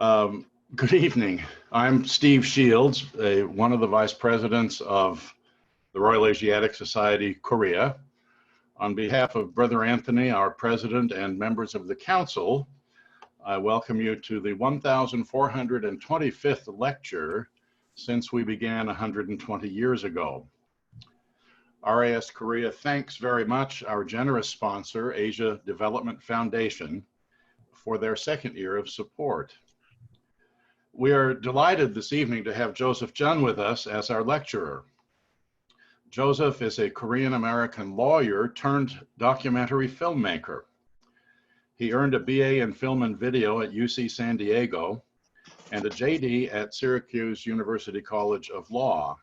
Good evening. I'm Steve Shields, one of the vice presidents of the Royal Asiatic Society, Korea. On behalf of Brother Anthony, our president, and members of the council, I welcome you to the 1425th lecture since we began 120 years ago. RAS Korea thanks very much our generous sponsor, Asia Development Foundation, for their second year of support. We are delighted this evening to have Joseph Juhn with us as our lecturer. Joseph is a Korean-American lawyer turned documentary filmmaker. He earned a BA in Film and Video at UC San Diego and a JD at Syracuse University College of Law.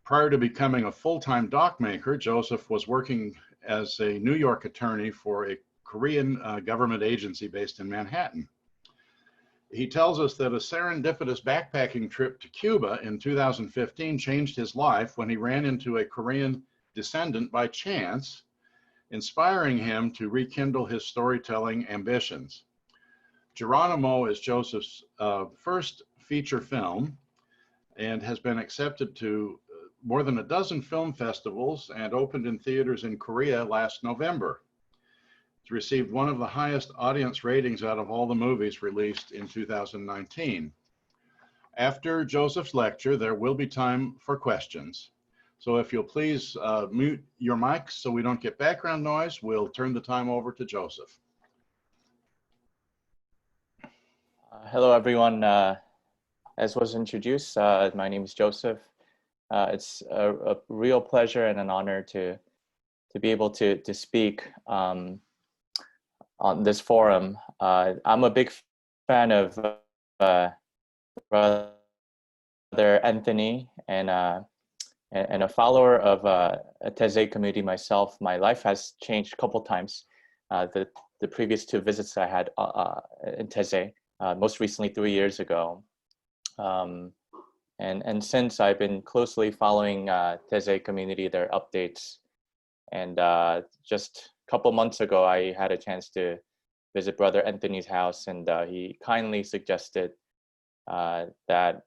Prior to becoming a full-time doc maker, Joseph was working as a New York attorney for a Korean government agency based in Manhattan. He tells us that a serendipitous backpacking trip to Cuba in 2015 changed his life when he ran into a Korean descendant by chance, inspiring him to rekindle his storytelling ambitions. Jeronimo is Joseph's first feature film and has been accepted to more than a dozen film festivals and opened in theaters in Korea last November. It's received one of the highest audience ratings out of all the movies released in 2019. After Joseph's lecture, there will be time for questions. So if you'll please mute your mics so we don't get background noise, we'll turn the time over to Joseph. Hello, everyone. As was introduced, my name is Joseph. It's a real pleasure and an honor to be able to speak on this forum. I'm a big fan of Brother Anthony and a follower of a Taizé community myself. My life has changed a couple times. The previous two visits I had in Taizé, most recently 3 years ago. And since I've been closely following Taizé community, their updates, and just a couple months ago, I had a chance to visit Brother Anthony's house, and he kindly suggested that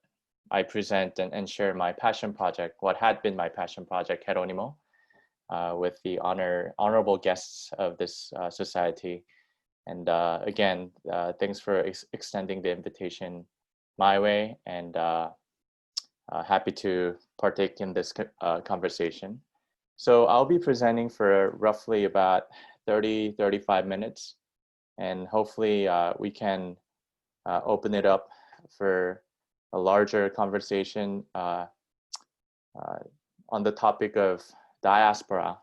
I present and share my passion project, what had been my passion project, Jeronimo, with the honorable guests of this society. And again, thanks for extending the invitation my way, and happy to partake in this conversation. So I'll be presenting for roughly about 30-35 minutes, and hopefully we can open it up for a larger conversation on the topic of diaspora.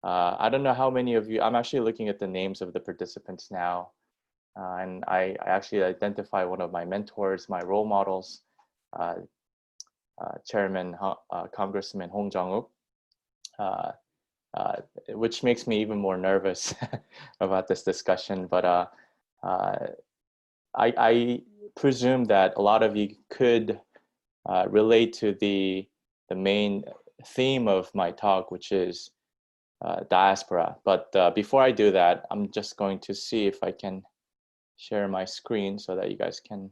I don't know how many of you, I'm actually looking at the names of the participants now, and I actually identify one of my mentors, my role models, Chairman Congressman Hong Jong-uk, which makes me even more nervous about this discussion. But I presume that a lot of you could relate to the main theme of my talk, which is diaspora. But before I do that, I'm just going to see if I can share my screen so that you guys can,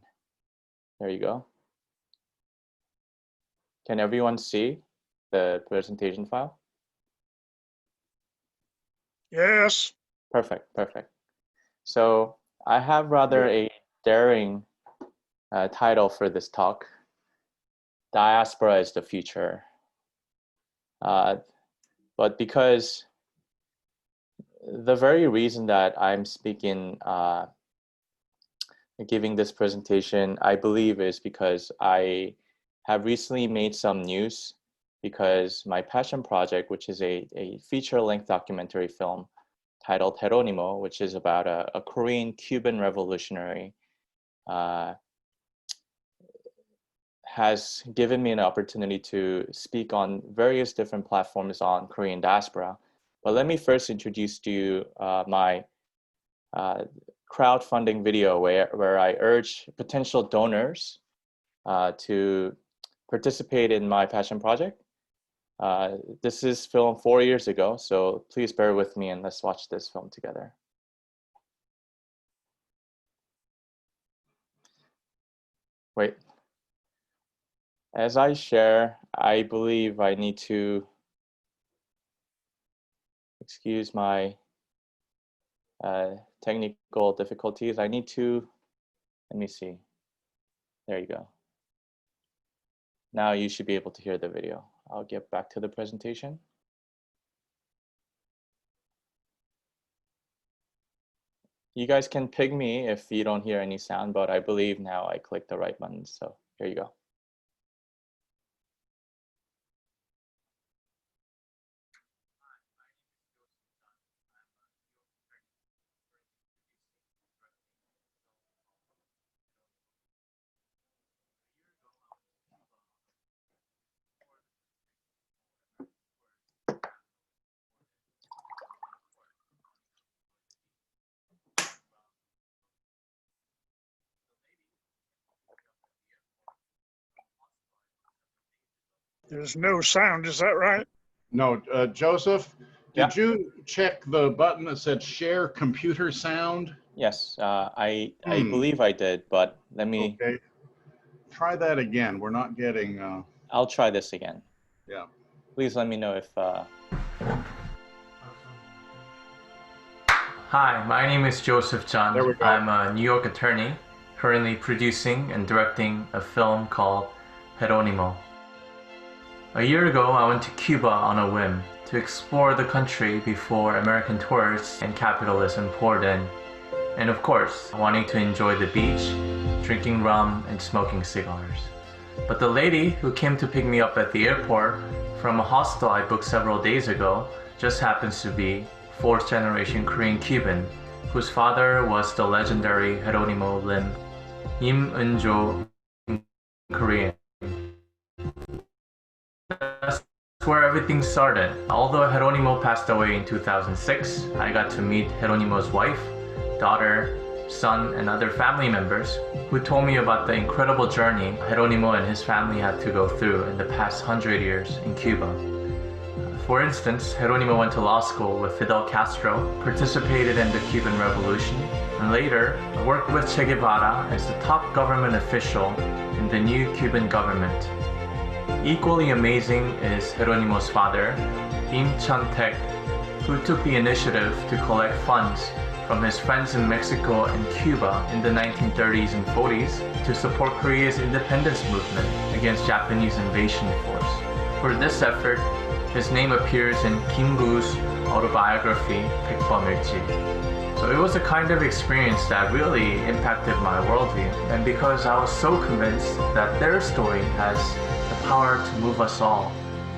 there you go. Can everyone see the presentation file? Yes. Perfect, perfect. So I have rather a daring title for this talk. Diaspora is the future. But because the very reason that I'm speaking, giving this presentation, I believe is because I have recently made some news, because my passion project, which is a feature-length documentary film titled Jeronimo, which is about a Korean Cuban revolutionary, has given me an opportunity to speak on various different platforms on Korean diaspora. But let me first introduce to you my crowdfunding video where I urge potential donors to participate in my passion project. This is filmed 4 years ago, so please bear with me and let's watch this film together. Wait. As I share, I believe I need to excuse my technical difficulties. I need to, let me see. There you go. Now you should be able to hear the video. I'll get back to the presentation. You guys can ping me if you don't hear any sound, but I believe now I clicked the right button. So here you go. There's no sound, is that right? No, Joseph, did Yeah. you check the button that said share computer sound? Yes, I believe I did, but let me. Okay. Try that again. We're not getting. I'll try this again. Yeah. Please let me know if. Hi, my name is Joseph Juhn. There we go. I'm a New York attorney, currently producing and directing a film called Jeronimo. A year ago, I went to Cuba on a whim to explore the country before American tourists and capitalism poured in. And of course, wanting to enjoy the beach, drinking rum, and smoking cigars. But the lady who came to pick me up at the airport from a hostel I booked several days ago just happens to be fourth generation Korean Cuban, whose father was the legendary Jeronimo Lim Kim, Korean. That's where everything started. Although Jeronimo passed away in 2006, I got to meet Jeronimo's wife, daughter, son, and other family members who told me about the incredible journey Jeronimo and his family had to go through in the past 100 years in Cuba. For instance, Jeronimo went to law school with Fidel Castro, participated in the Cuban Revolution, and later worked with Che Guevara as the top government official in the new Cuban government. Equally amazing is Jeronimo's father, Im Chun-tek, who took the initiative to collect funds from his friends in Mexico and Cuba in the 1930s and 40s to support Korea's independence movement against Japanese invasion force. For this effort, his name appears in Kim Gu's autobiography, 백범일지. So it was a kind of experience that really impacted my worldview, and because I was so convinced that their story has the power to move us all,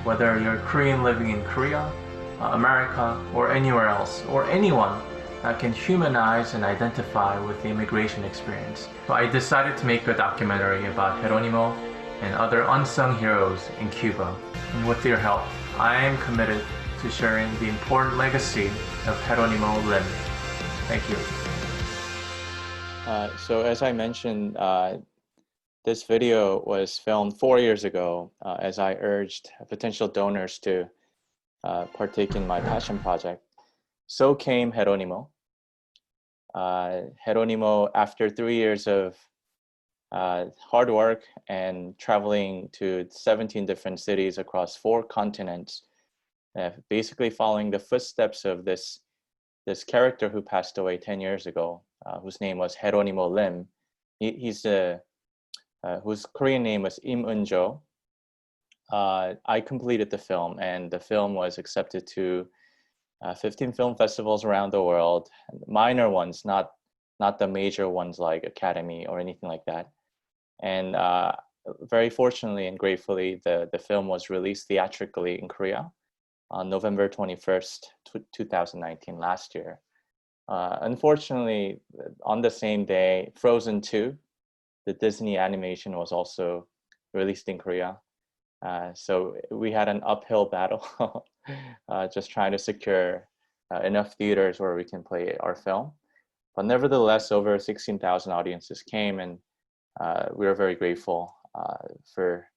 whether you're Korean living in Korea, America, or anywhere else, or anyone that can humanize and identify with the immigration experience. So I decided to make a documentary about Jeronimo and other unsung heroes in Cuba. And with your help, I am committed to sharing the important legacy of Jeronimo Lim. Thank you. So as I mentioned, this video was filmed 4 years ago as I urged potential donors to partake in my passion project. So came Jeronimo. Jeronimo, after 3 years of hard work and traveling to 17 different cities across 4 continents, basically following the footsteps of this character who passed away 10 years ago, whose name was Jeronimo Lim. He's whose Korean name was Im Eun-jo. I completed the film, and the film was accepted to 15 film festivals around the world, minor ones, not the major ones like Academy or anything like that. And very fortunately and gratefully, the film was released theatrically in Korea on November 21st, 2019, last year. Unfortunately, on the same day, Frozen 2, the Disney animation, was also released in Korea. So we had an uphill battle just trying to secure enough theaters where we can play our film. But nevertheless, over 16,000 audiences came, and we are very grateful for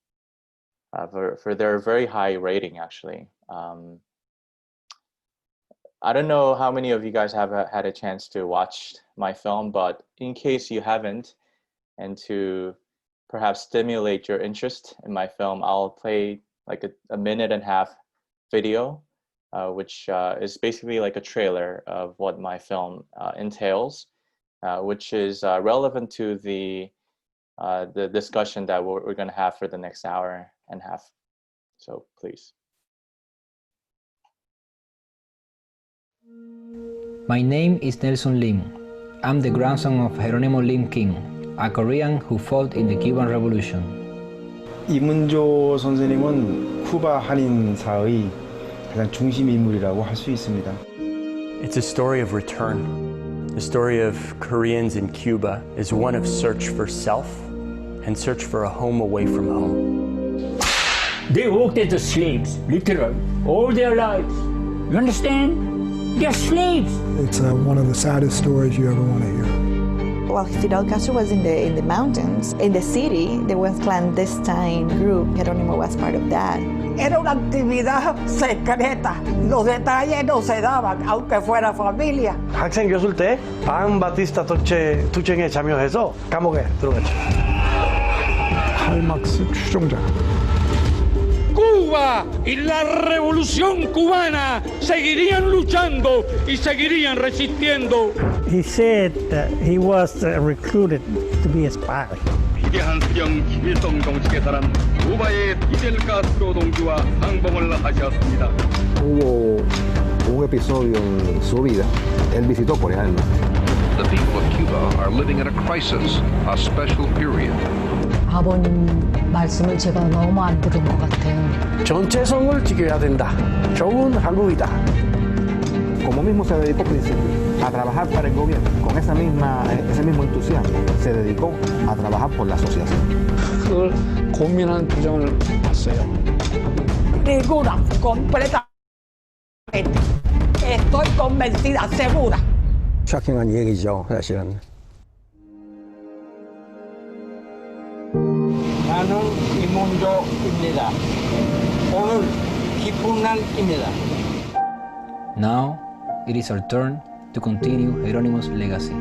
their very high rating, actually. I don't know how many of you guys have had a chance to watch my film, but in case you haven't, and to perhaps stimulate your interest in my film, I'll play like a minute and a half video, which is basically like a trailer of what my film entails, which is relevant to the discussion that we're going to have for the next hour and a half. So please. My name is Nelson Lim. I'm the grandson of Jeronimo Lim Kim, a Korean who fought in the Cuban Revolution. 이문조 선생님은 쿠바 한인사의 가장 중심 인물이라고 할 수 있습니다. It's a story of return. The story of Koreans in Cuba is one of search for self and search for a home away from home. They worked as slaves, literally, all their lives. You understand? They're slaves. It's one of the saddest stories you ever want to hear. While Fidel Castro was in the mountains, in the city, there was a clandestine group. Jeronimo was part of that. Era una actividad secreta. Los detalles no se daban, aunque fuera familia. 학생 교수일 때 바티스타 투쟁에 참여해서 감옥에 들어갔죠. 칼막스 추종자. Cuba y la revolución cubana seguirían luchando y seguirían resistiendo. He said that he was recruited to be a spy. 위대한 수령 김일성 정치계사는 쿠바의 디젤 가스 노동주와 상봉을 하셨습니다. Hubo un episodio en su vida. Él visitó Corea del Norte. The people of Cuba are living in a crisis, a special period. 아버님 말씀을 제가 너무 안 들은 것 같아요. 전체성을 지켜야 된다. 좋은 한국이다. Como mismo se dedicó al principio a trabajar para el gobierno, con ese mismo entusiasmo, se dedicó a trabajar por la asociación. 그걸 고민하는 표정을 봤어요. Ninguna, completamente. Estoy convencida, segura. 쇼킹한 얘기죠, 사실은. 나는 이문조입니다. 오늘 기쁜 날입니다. Now, it is our turn to continue Jeronimo's legacy.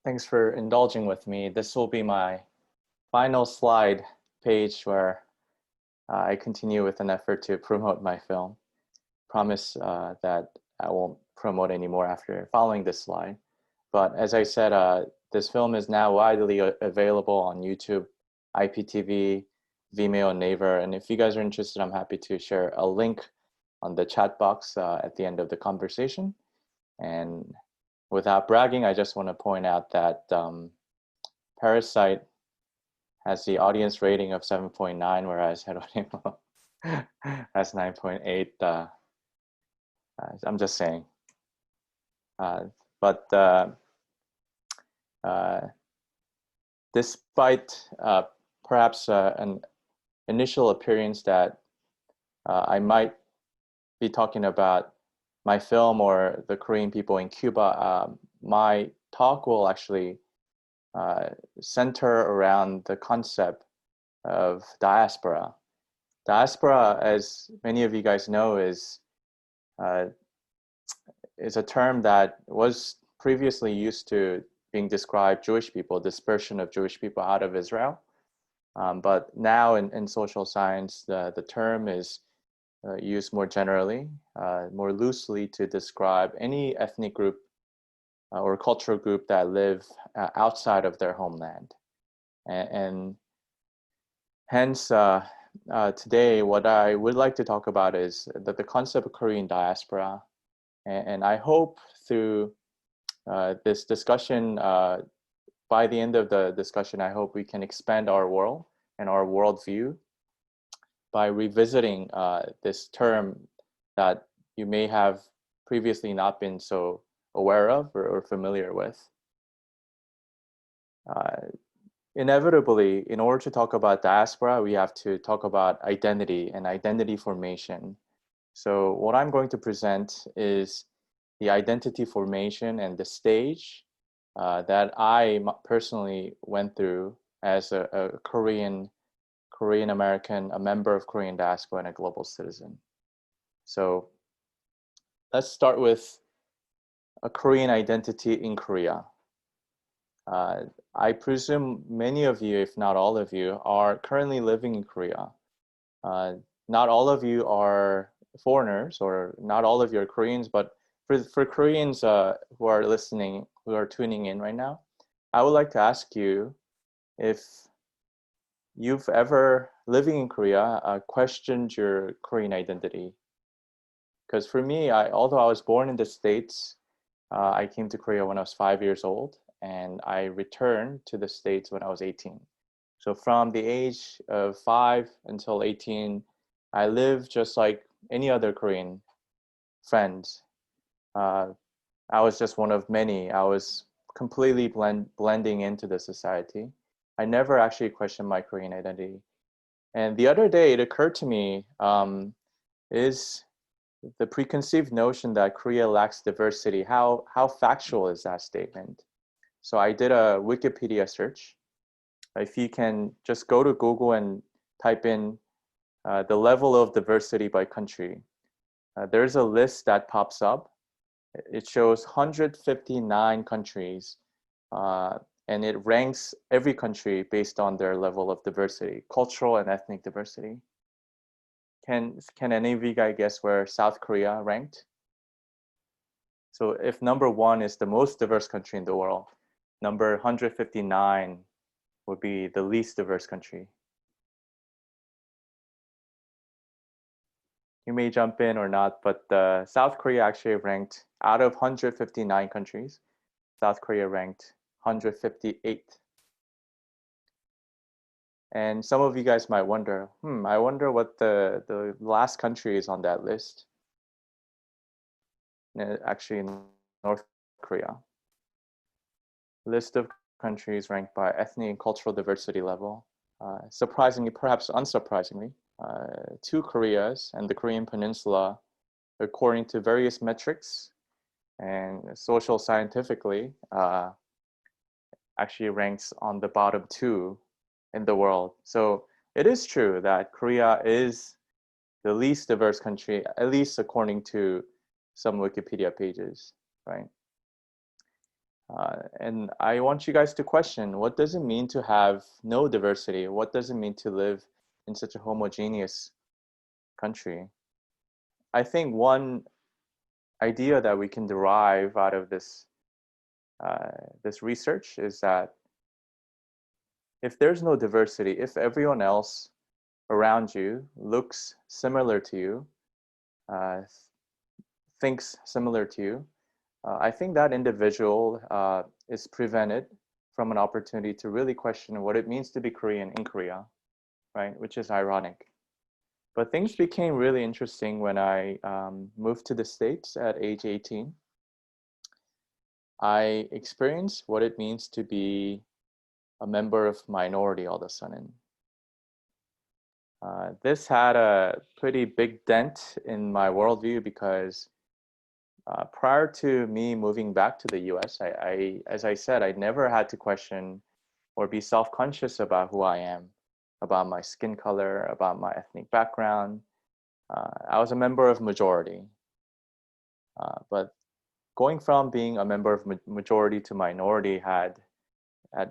Thanks for indulging with me. This will be my final slide page where I continue with an effort to promote my film. Promise that I won't promote anymore after following this slide. But as I said, this film is now widely available on YouTube, IPTV, Vimeo, and Naver. And if you guys are interested, I'm happy to share a link on the chat box at the end of the conversation. And without bragging, I just want to point out that Parasite has the audience rating of 7.9, whereas Jeronimo has 9.8. I'm just saying. But despite perhaps an initial appearance that I might be talking about my film or the Korean people in Cuba, my talk will actually center around the concept of diaspora. Diaspora, as many of you guys know, is a term that was previously used to being described Jewish people, dispersion of Jewish people out of Israel. But now in social science, the term is used more generally, more loosely to describe any ethnic group or cultural group that live outside of their homeland. And hence, today, what I would like to talk about is that the concept of Korean diaspora. And I hope through this discussion, by the end of the discussion, I hope we can expand our world and our worldview by revisiting this term that you may have previously not been so aware of or familiar with. Inevitably, in order to talk about diaspora, we have to talk about identity and identity formation. So what I'm going to present is the identity formation and the stage that I personally went through as a Korean Korean American, a member of Korean Diaspora, and a global citizen. So let's start with a Korean identity in Korea. I presume many of you, if not all of you, are currently living in Korea. Not all of you are foreigners, or not all of you are Koreans, but for Koreans who are listening, who are tuning in right now, I would like to ask you if you've ever, living in Korea, questioned your Korean identity. Because for me, although I was born in the States, I came to Korea when I was 5 years old, and I returned to the States when I was 18. So from the age of 5 until 18, I lived just like any other Korean friends. I was just one of many. I was completely blending into the society. I never actually questioned my Korean identity. And the other day, it occurred to me, is the preconceived notion that Korea lacks diversity. How factual is that statement? So I did a Wikipedia search. If you can just go to Google and type in the level of diversity by country, there's a list that pops up. It shows 159 countries, and it ranks every country based on their level of diversity, cultural and ethnic diversity. Can any of you guys guess where South Korea ranked? So if number 1 is the most diverse country in the world, number 159 would be the least diverse country. You may jump in or not, but South Korea actually ranked, out of 159 countries, South Korea ranked 158. And some of you guys might wonder, I wonder what the last country is on that list. Actually, North Korea. List of countries ranked by ethnic and cultural diversity level. Surprisingly, perhaps unsurprisingly, 2 Koreas and the Korean Peninsula, according to various metrics and social scientifically, actually ranks on the bottom 2 in the world. So it is true that Korea is the least diverse country, at least according to some Wikipedia pages, right? And I want you guys to question, what does it mean to have no diversity? What does it mean to live in such a homogeneous country? I think one idea that we can derive out of this research is that if there's no diversity, if everyone else around you looks similar to you, thinks similar to you, I think that individual is prevented from an opportunity to really question what it means to be Korean in Korea, right? Which is ironic. But things became really interesting when I moved to the States at age 18. I experienced what it means to be a member of minority all of a sudden. This had a pretty big dent in my worldview because prior to me moving back to the US, as I said, I never had to question or be self-conscious about who I am, about my skin color, about my ethnic background. I was a member of majority. But going from being a member of majority to minority had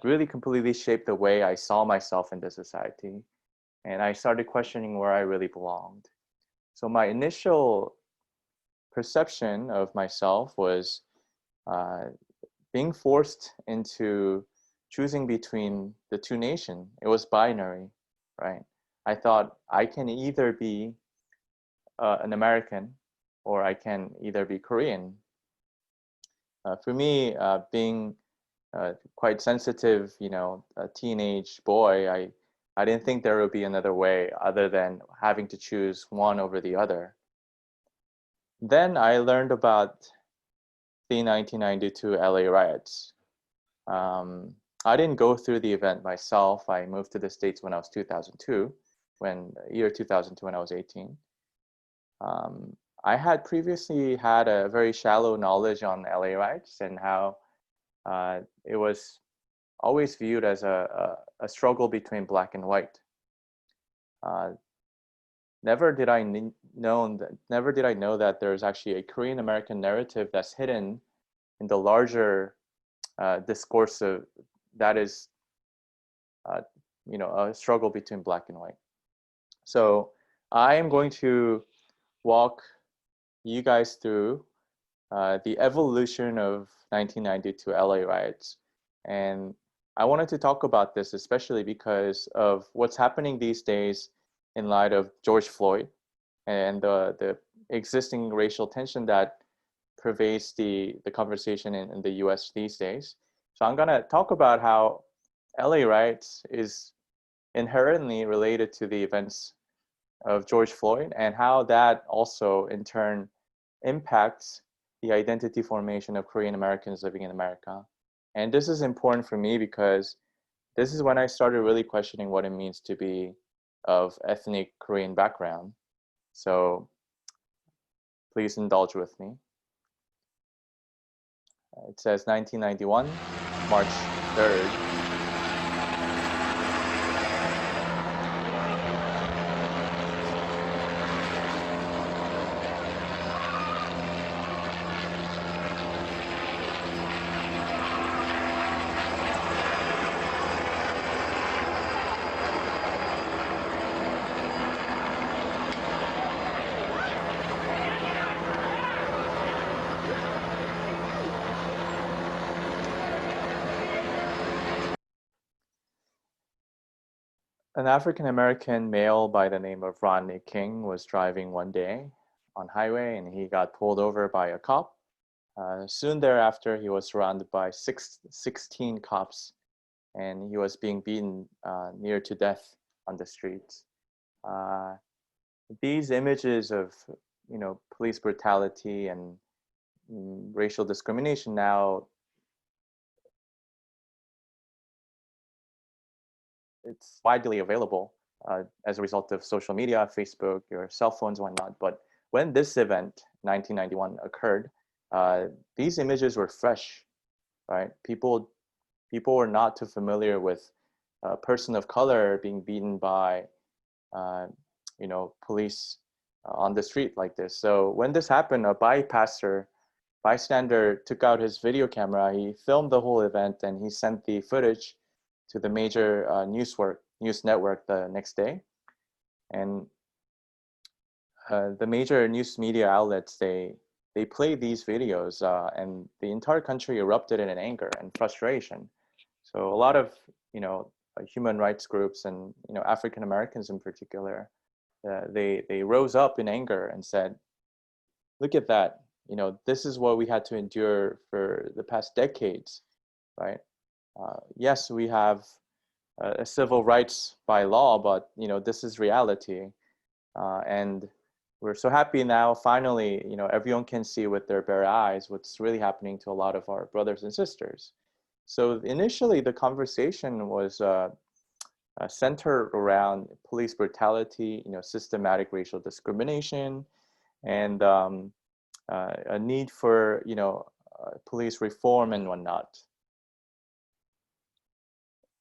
really completely shaped the way I saw myself in the society. And I started questioning where I really belonged. So my initial perception of myself was being forced into choosing between the 2 nations. It was binary, right? I thought I can either be an American or I can either be Korean. For me, being quite sensitive, a teenage boy, I didn't think there would be another way other than having to choose one over the other. Then I learned about the 1992 LA riots. I didn't go through the event myself. I moved to the States when I was 2002, year 2002 when I was 18. I had previously had a very shallow knowledge on LA riots and how it was always viewed as a struggle between black and white. never did I know that there's actually a Korean American narrative that's hidden in the larger discourse of that is, a struggle between black and white. So I am going to walk you guys through the evolution of 1992 LA riots. And I wanted to talk about this especially because of what's happening these days in light of George Floyd and the existing racial tension that pervades the conversation in the US these days. So I'm gonna talk about how LA riots is inherently related to the events of George Floyd and how that also in turn impacts the identity formation of Korean Americans living in America. And this is important for me because this is when I started really questioning what it means to be of ethnic Korean background. So please indulge with me. It says 1991, March 3rd. An African-American male by the name of Rodney King was driving one day on highway and he got pulled over by a cop. Soon thereafter, he was surrounded by 16 cops and he was being beaten near to death on the streets. These images of police brutality and racial discrimination now it's widely available as a result of social media, Facebook, your cell phones, whatnot. But when this event, 1991, occurred, these images were fresh, right? People were not too familiar with a person of color being beaten by, police on the street like this. So when this happened, a bystander took out his video camera, he filmed the whole event, and he sent the footage to the major news network the next day. And the major news media outlets, they played these videos and the entire country erupted in anger and frustration. So a lot of, human rights groups and, African Americans in particular, they rose up in anger and said, look at that, this is what we had to endure for the past decades, right? Yes, we have civil rights by law, but this is reality, and we're so happy now. Finally, everyone can see with their bare eyes what's really happening to a lot of our brothers and sisters. So initially, the conversation was centered around police brutality, systematic racial discrimination, and a need for police reform and whatnot.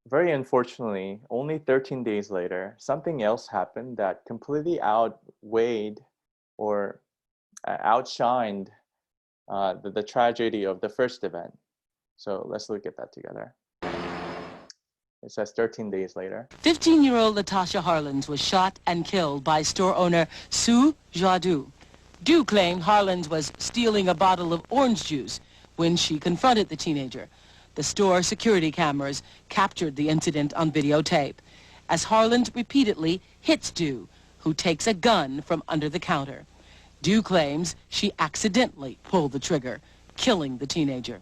Very unfortunately, only 13 days later, something else happened that completely outweighed or outshined the tragedy of the first event. So let's look at that together. It says 13 days later. 15-year-old Latasha Harlins was shot and killed by store owner Sue Jadu. Du claimed Harlins was stealing a bottle of orange juice when she confronted the teenager. The store security cameras captured the incident on videotape as Harlins repeatedly hits Du, who takes a gun from under the counter. Du claims she accidentally pulled the trigger, killing the teenager.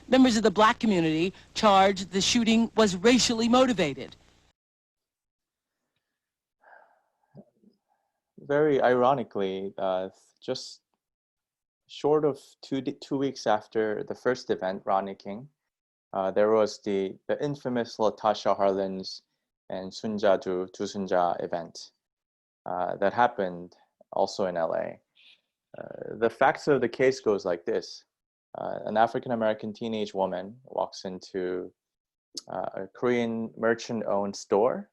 Members of the black community charged the shooting was racially motivated. Very ironically, just short of two weeks after the first event, Rodney King, there was the infamous Latasha Harlins and Du Sunja event that happened also in LA. The facts of the case goes like this. An African-American teenage woman walks into a Korean merchant-owned store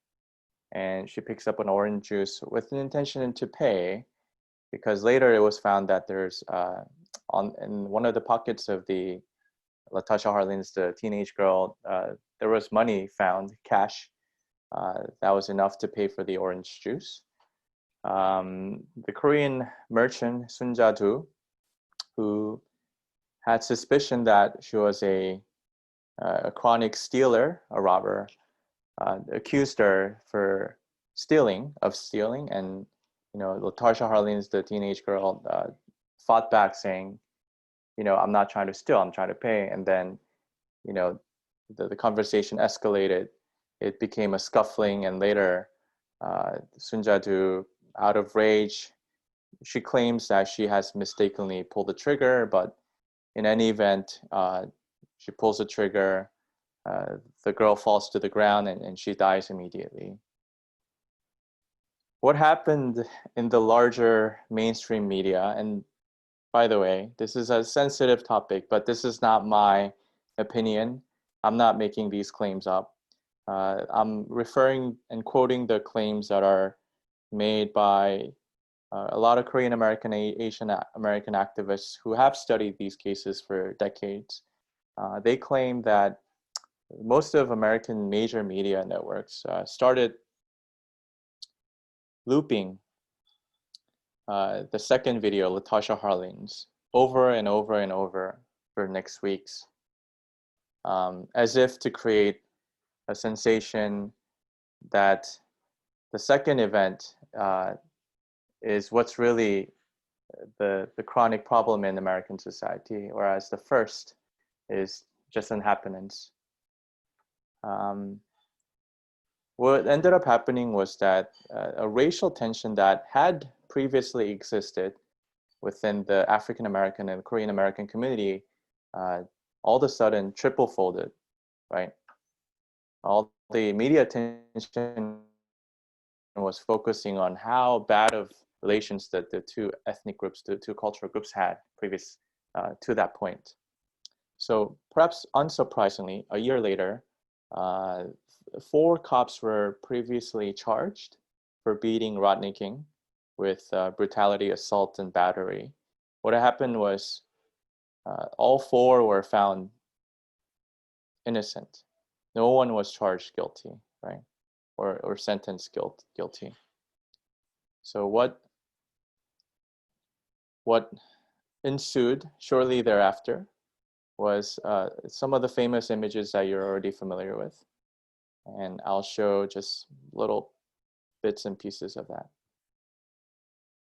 and she picks up an orange juice with an intention to pay, because later it was found that there's in one of the pockets of the Latasha Harlins, the teenage girl, there was money found, cash, that was enough to pay for the orange juice. The Korean merchant Sun Ja-do, who had suspicion that she was a chronic stealer, a robber, accused her for stealing, and Latasha Harlins, the teenage girl, fought back saying, I'm not trying to steal, I'm trying to pay. And then, the conversation escalated. It became a scuffling, and later Sun Ja-do, out of rage, she claims that she has mistakenly pulled the trigger, but in any event, she pulls the trigger, the girl falls to the ground, and she dies immediately. What happened in the larger mainstream media, and by the way, this is a sensitive topic, but this is not my opinion. I'm not making these claims up. I'm referring and quoting the claims that are made by a lot of Korean American, Asian American activists who have studied these cases for decades. They claim that most of American major media networks started looping the second video, Latasha Harlins, over and over and over for next weeks, as if to create a sensation that the second event is what's really the chronic problem in American society, whereas the first is just an happenance. What ended up happening was that a racial tension that had previously existed within the African American and Korean American community all of a sudden triple folded, right? All the media attention was focusing on how bad of relations that the two ethnic groups, the two cultural groups had previous to that point. So perhaps unsurprisingly, a year later, 4 cops were previously charged for beating Rodney King with brutality, assault, and battery. What happened was all 4 were found innocent. No one was charged guilty, right? Or sentenced guilty. So what ensued shortly thereafter was some of the famous images that you're already familiar with. And I'll show just little bits and pieces of that.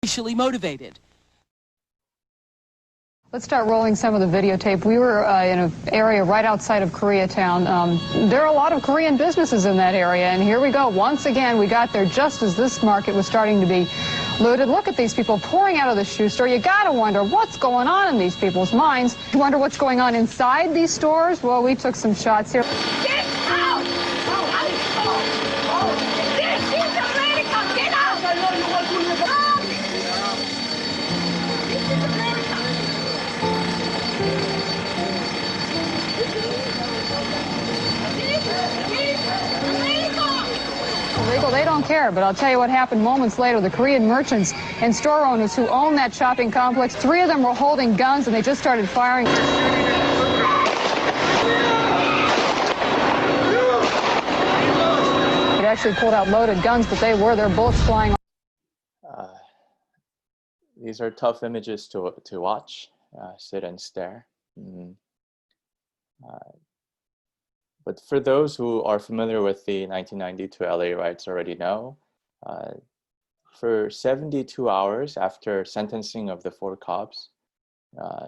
Racially motivated. Let's start rolling some of the videotape. We were in an area right outside of Koreatown. There are a lot of Korean businesses in that area, and here we go. Once again, we got there just as this market was starting to be looted. Look at these people pouring out of the shoe store. You gotta wonder what's going on in these people's minds. You wonder what's going on inside these stores? Well, we took some shots here. Get out! This is America! Get out! Illegal, they don't care, but I'll tell you what happened moments later. The Korean merchants and store owners who own that shopping complex, 3 of them were holding guns and they just started firing. It actually pulled out loaded guns, but their bullets flying. These are tough images to watch, sit and stare. But for those who are familiar with the 1992 LA riots already know, for 72 hours after sentencing of the 4 cops,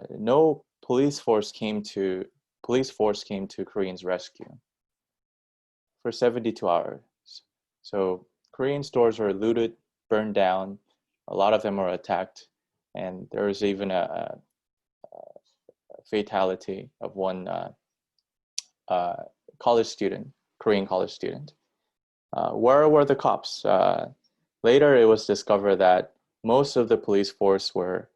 no police force came to Koreans' rescue for 72 hours. So Korean stores were looted, burned down, a lot of them were attacked, and there was even a fatality of one college student, Korean college student. Where were the cops? Later, it was discovered that most of the police force were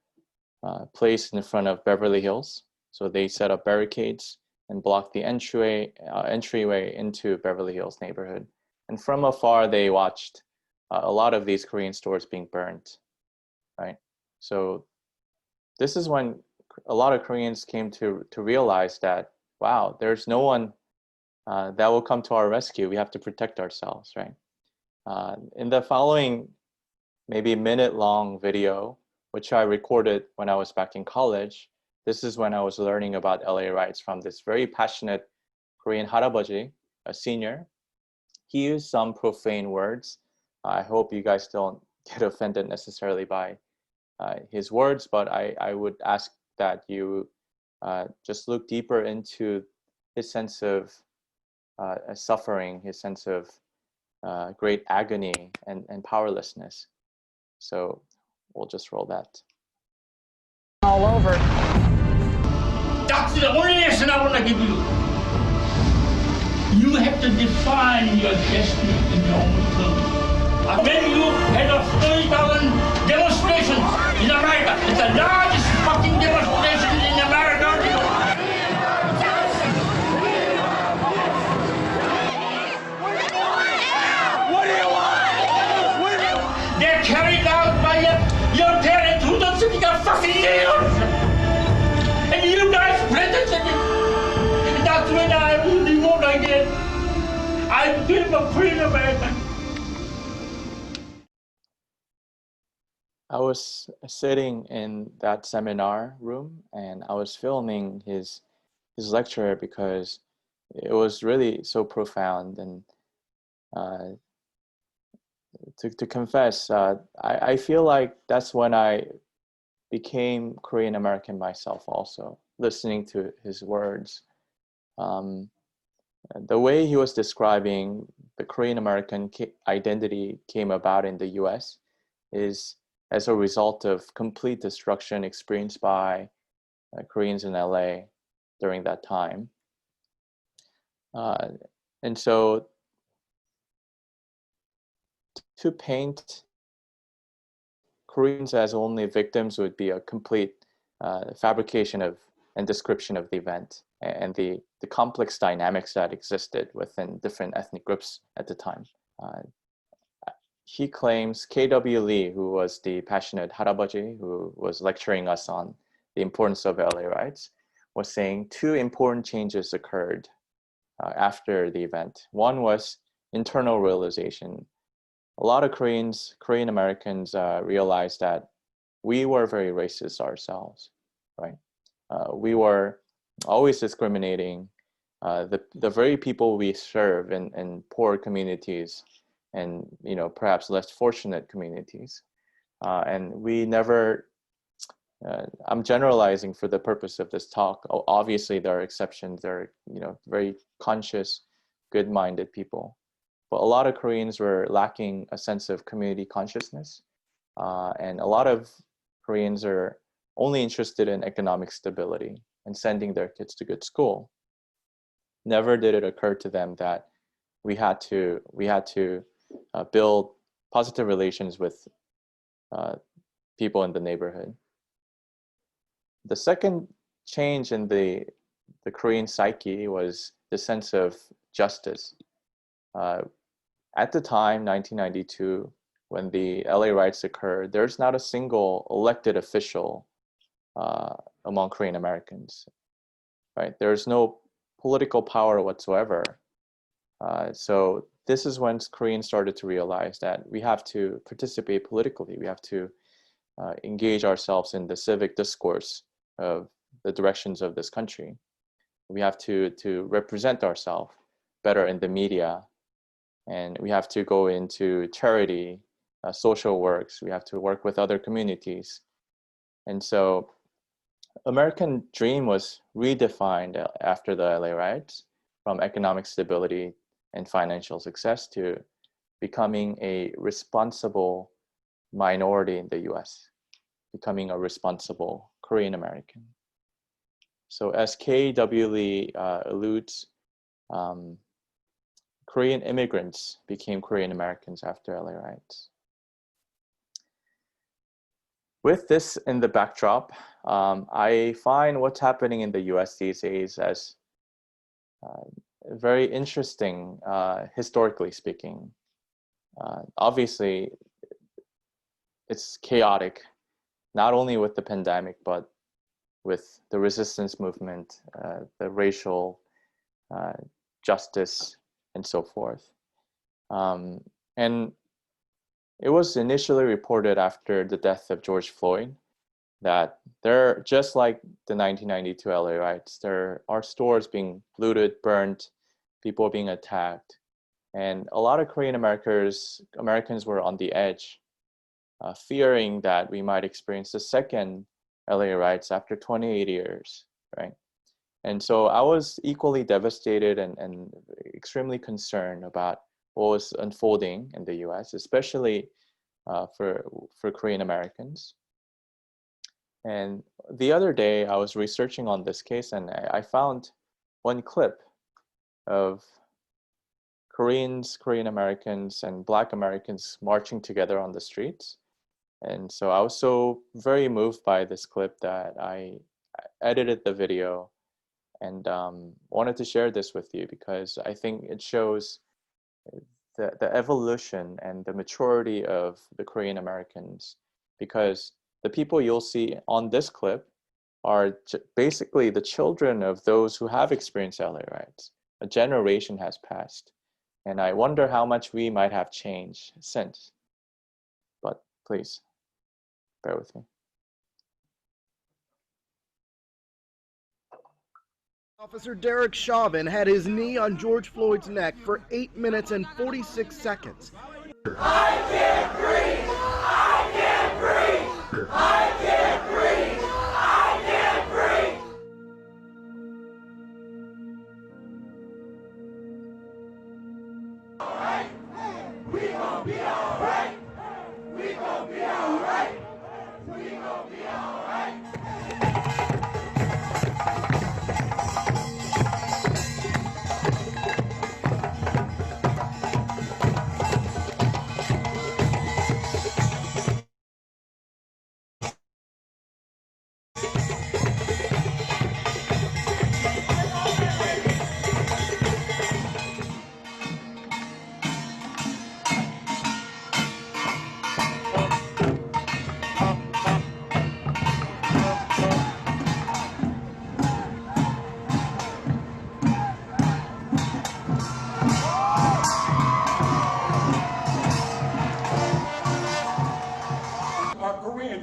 placed in front of Beverly Hills. So they set up barricades and blocked the entryway into Beverly Hills neighborhood. And from afar, they watched a lot of these Korean stores being burnt, right? So this is when a lot of Koreans came to realize that, wow, there's no one that will come to our rescue. We have to protect ourselves, right? In the following maybe minute-long video, which I recorded when I was back in college, this is when I was learning about LA rights from this very passionate Korean 할아버지, a senior. He used some profane words. I hope you guys don't get offended necessarily by his words, but I would ask that you just look deeper into his sense of suffering, his sense of great agony and powerlessness. So we'll just roll that. All over. That's the only lesson I want to give you. You have to define your destiny in your own terms. When you had a 30,000 demonstrations in America, it's the largest fucking demonstration in America. What do you want? They're carried out by your parents who don't speak a fucking nails. And you guys pretend it. That's when I will revolt again. I became a free American. I was sitting in that seminar room and I was filming his lecture because it was really so profound. And to confess, I feel like that's when I became Korean American myself also, listening to his words. The way he was describing the Korean American identity came about in the US is as a result of complete destruction experienced by Koreans in LA during that time. And so to paint Koreans as only victims would be a complete fabrication of and description of the event and the complex dynamics that existed within different ethnic groups at the time. He claims K.W. Lee, who was the passionate 할아버지 who was lecturing us on the importance of LA rights, was saying two important changes occurred after the event. One was internal realization. A lot of Korean Americans realized that we were very racist ourselves, right? We were always discriminating the very people we serve in poor communities and perhaps less fortunate communities, and we never. I'm generalizing for the purpose of this talk. Obviously, there are exceptions. There are very conscious, good-minded people, but a lot of Koreans were lacking a sense of community consciousness, and a lot of Koreans are only interested in economic stability and sending their kids to good school. Never did it occur to them that we had to build positive relations with people in the neighborhood. The second change in the Korean psyche was the sense of justice. At the time, 1992, when the LA riots occurred, there's not a single elected official among Korean Americans, right? There's no political power whatsoever. So this is when Koreans started to realize that we have to participate politically. We have to engage ourselves in the civic discourse of the directions of this country. We have to represent ourselves better in the media, and we have to go into charity, social works. We have to work with other communities. And so American dream was redefined after the LA riots from economic stability and financial success to becoming a responsible minority in the US, becoming a responsible Korean American. So as K.W. Lee alludes, Korean immigrants became Korean Americans after LA riots. With this in the backdrop, I find what's happening in the US these days as very interesting, historically speaking. Obviously, it's chaotic, not only with the pandemic, but with the resistance movement, the racial justice, and so forth. And it was initially reported after the death of George Floyd that there, just like the 1992 LA riots, there are stores being looted, burnt, people being attacked. And a lot of Korean Americans were on the edge, fearing that we might experience the second LA riots after 28 years, right? And so I was equally devastated and extremely concerned about what was unfolding in the US, especially for Korean Americans. And the other day I was researching on this case, and I found one clip of Korean Americans and Black Americans marching together on the streets. And so I was so very moved by this clip that I edited the video and wanted to share this with you, because I think it shows the evolution and the maturity of the Korean Americans, because the people you'll see on this clip are basically the children of those who have experienced LA riots. A generation has passed, and I wonder how much we might have changed since. But please, bear with me. Officer Derek Chauvin had his knee on George Floyd's neck for 8 minutes and 46 seconds. I can't breathe! I can't breathe! I can't breathe! I can't breathe! Alright, we gon' be alright! We gon' be alright! We gon' be alright!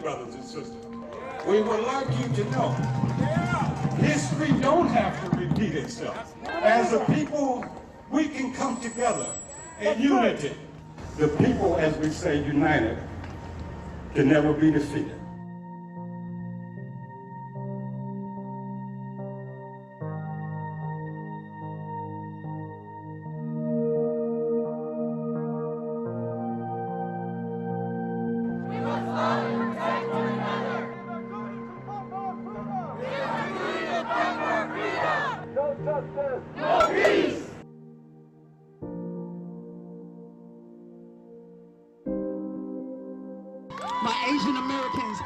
Brothers and sisters, we would like you to know history don't have to repeat itself. As a people, we can come together in unity. The people, as we say, united, can never be defeated. My Asian Americans,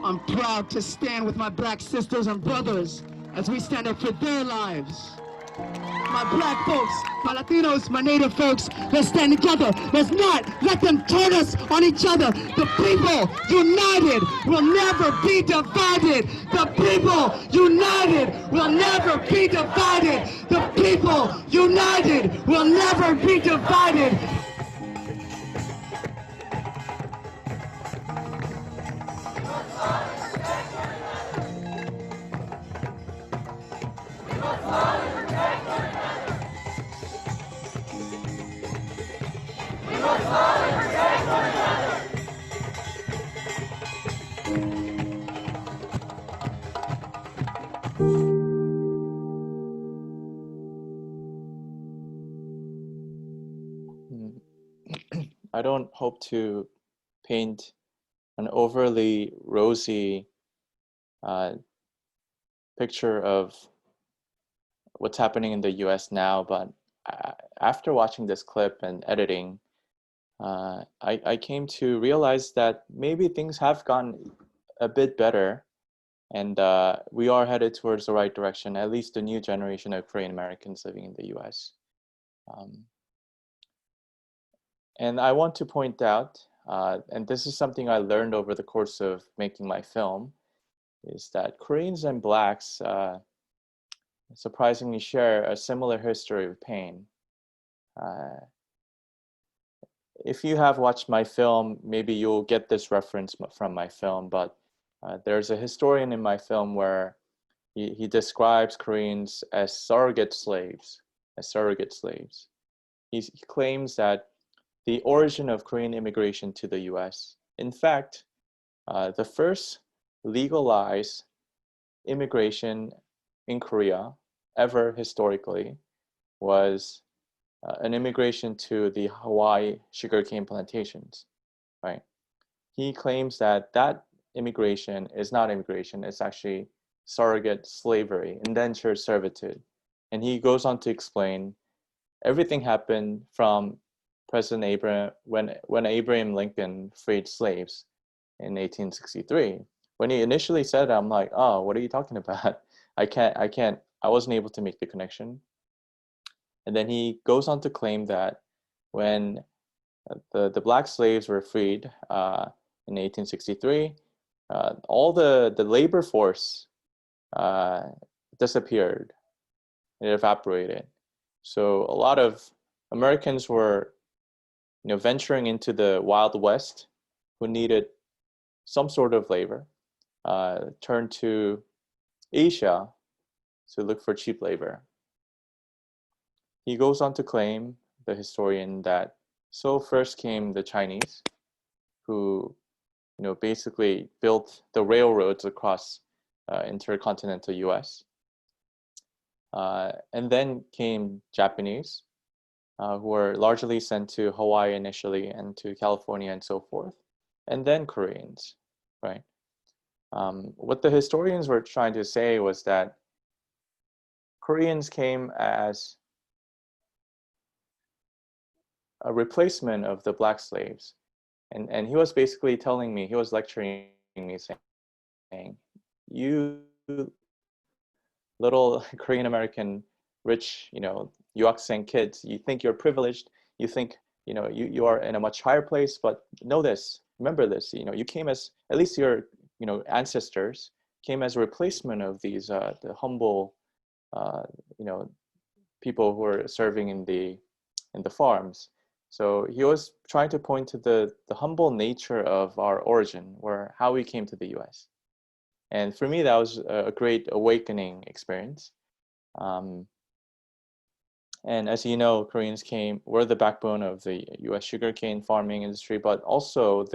I'm proud to stand with my black sisters and brothers as we stand up for their lives. My black folks, my Latinos, my native folks, let's stand together. Let's not let them turn us on each other. The people united will never be divided. The people united will never be divided. The people united will never be divided. I don't hope to paint an overly rosy picture of what's happening in the US now, but after watching this clip and editing, I came to realize that maybe things have gone a bit better And we are headed towards the right direction, at least the new generation of Korean Americans living in the US. And I want to point out, and this is something I learned over the course of making my film, is that Koreans and Blacks surprisingly share a similar history of pain. If you have watched my film, maybe you'll get this reference from my film, but there's a historian in my film where he describes Koreans as surrogate slaves, He claims that the origin of Korean immigration to the US, in fact, the first legalized immigration in Korea ever historically was an immigration to the Hawaii sugarcane plantations, right? He claims that that immigration is not immigration, it's actually surrogate slavery, indentured servitude. And he goes on to explain everything happened from President Abraham, when Abraham Lincoln freed slaves in 1863. When he initially said it, I'm like, oh, what are you talking about? I wasn't able to make the connection. And then he goes on to claim that when the black slaves were freed in 1863, all the labor force disappeared. It evaporated. So a lot of Americans were, venturing into the Wild West, who needed some sort of labor, turned to Asia to look for cheap labor. He goes on to claim, the historian, that so first came the Chinese, who basically built the railroads across intercontinental US. And then came Japanese, who were largely sent to Hawaii initially and to California and so forth. And then Koreans, right? What the historians were trying to say was that Koreans came as a replacement of the black slaves. And he was basically telling me, he was lecturing me saying, you little Korean American rich, 유학생 kids, you think you're privileged, you think, you are in a much higher place, but know this, remember this, you came as, at least your, ancestors came as a replacement of these, the humble, people who were serving in the farms. So he was trying to point to the humble nature of our origin, or how we came to the US. And for me, that was a great awakening experience. And as you know, Koreans were the backbone of the US sugarcane farming industry, but also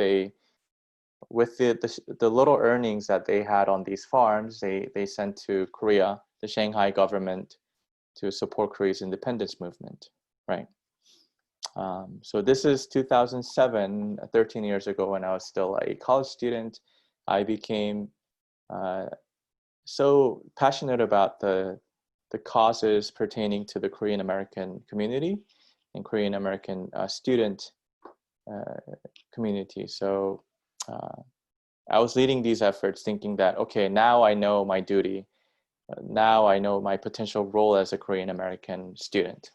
with the little earnings that they had on these farms, they sent to Korea, the Shanghai government, to support Korea's independence movement, right? So this is 2007, 13 years ago, when I was still a college student. I became so passionate about the causes pertaining to the Korean American community and Korean American student community. So I was leading these efforts thinking that, okay, now I know my duty. Now I know my potential role as a Korean American student.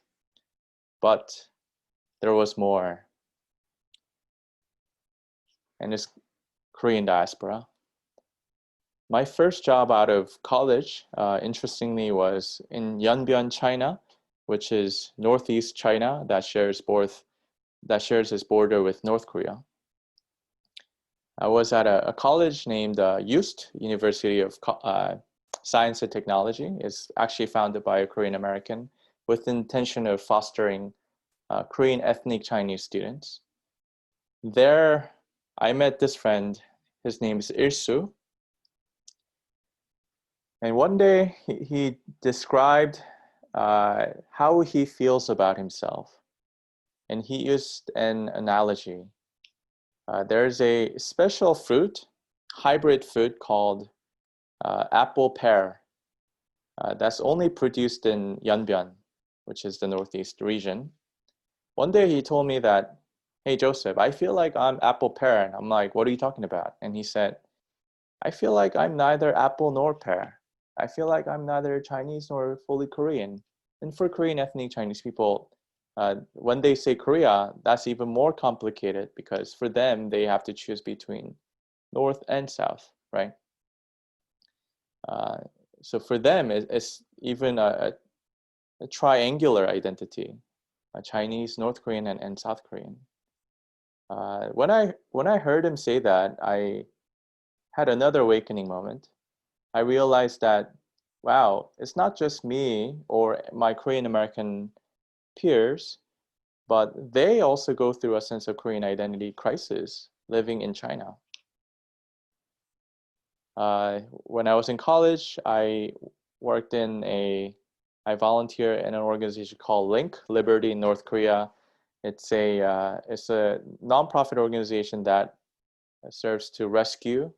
But there was more. And it's Korean diaspora. My first job out of college, interestingly, was in Yeonbyeon, China, which is northeast China that shares its border with North Korea. I was at a college named UST, University of Science and Technology. It's actually founded by a Korean American with the intention of fostering Korean ethnic Chinese students. There, I met this friend. His name is Il-soo. And one day he described how he feels about himself. And he used an analogy. There's a special fruit, hybrid fruit called apple pear. That's only produced in Yeonbyeon, which is the northeast region. One day he told me that, hey, Joseph, I feel like I'm apple pear. And I'm like, what are you talking about? And he said, I feel like I'm neither apple nor pear. I feel like I'm neither Chinese nor fully Korean. And for Korean ethnic Chinese people, when they say Korea, that's even more complicated because for them, they have to choose between North and South, right? So for them, it's even a triangular identity, a Chinese, North Korean, and South Korean. When I heard him say that, I had another awakening moment. I realized that, wow, it's not just me or my Korean American peers, but they also go through a sense of Korean identity crisis living in China. When I was in college, I volunteer in an organization called LINK, Liberty in North Korea. It's a nonprofit organization that serves to rescue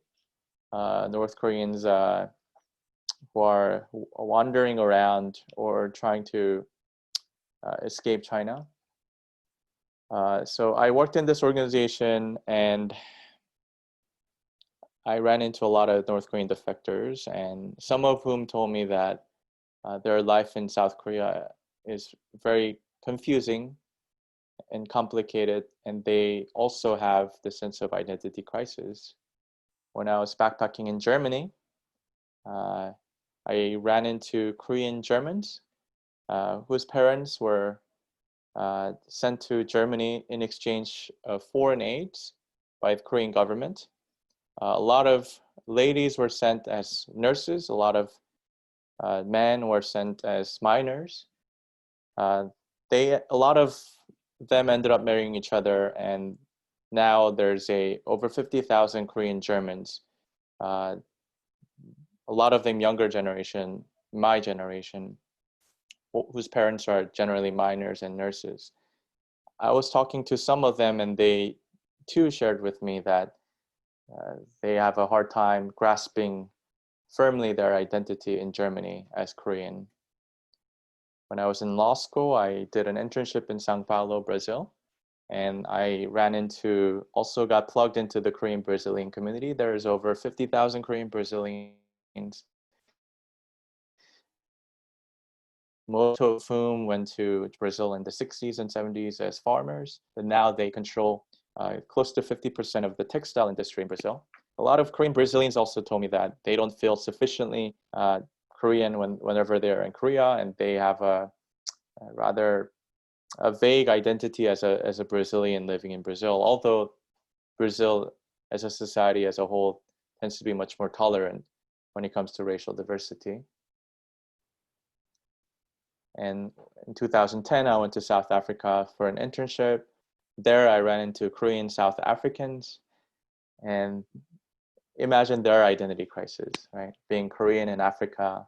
North Koreans who are wandering around or trying to escape China. So I worked in this organization and I ran into a lot of North Korean defectors, and some of whom told me that their life in South Korea is very confusing and complicated, and they also have the sense of identity crisis. When I was backpacking in Germany, I ran into Korean Germans whose parents were sent to Germany in exchange of foreign aids by the Korean government. A lot of ladies were sent as nurses. A lot of men were sent as miners. A lot of them ended up marrying each other, and now there's over 50,000 Korean Germans. A lot of them younger generation, my generation, whose parents are generally miners and nurses. I was talking to some of them, and they too shared with me that they have a hard time grasping firmly their identity in Germany as Korean. When I was in law school, I did an internship in Sao Paulo, Brazil, and I also got plugged into the Korean Brazilian community. There's over 50,000 Korean Brazilians, most of whom went to Brazil in the 60s and 70s as farmers, but now they control close to 50% of the textile industry in Brazil. A lot of Korean Brazilians also told me that they don't feel sufficiently Korean whenever they're in Korea, and they have a rather vague identity as a Brazilian living in Brazil, although Brazil as a society as a whole tends to be much more tolerant when it comes to racial diversity. And in 2010, I went to South Africa for an internship. There, I ran into Korean South Africans, and imagine their identity crisis, right? Being Korean in Africa,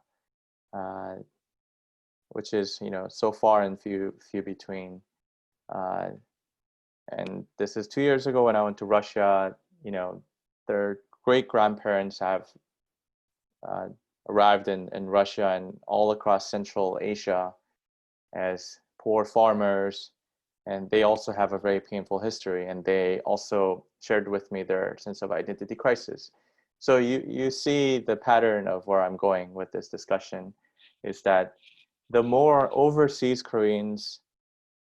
which is, so far and few between. And this is 2 years ago when I went to Russia. Their great grandparents have arrived in Russia and all across Central Asia as poor farmers, and they also have a very painful history, and they also shared with me their sense of identity crisis. So you see the pattern of where I'm going with this discussion is that the more overseas Koreans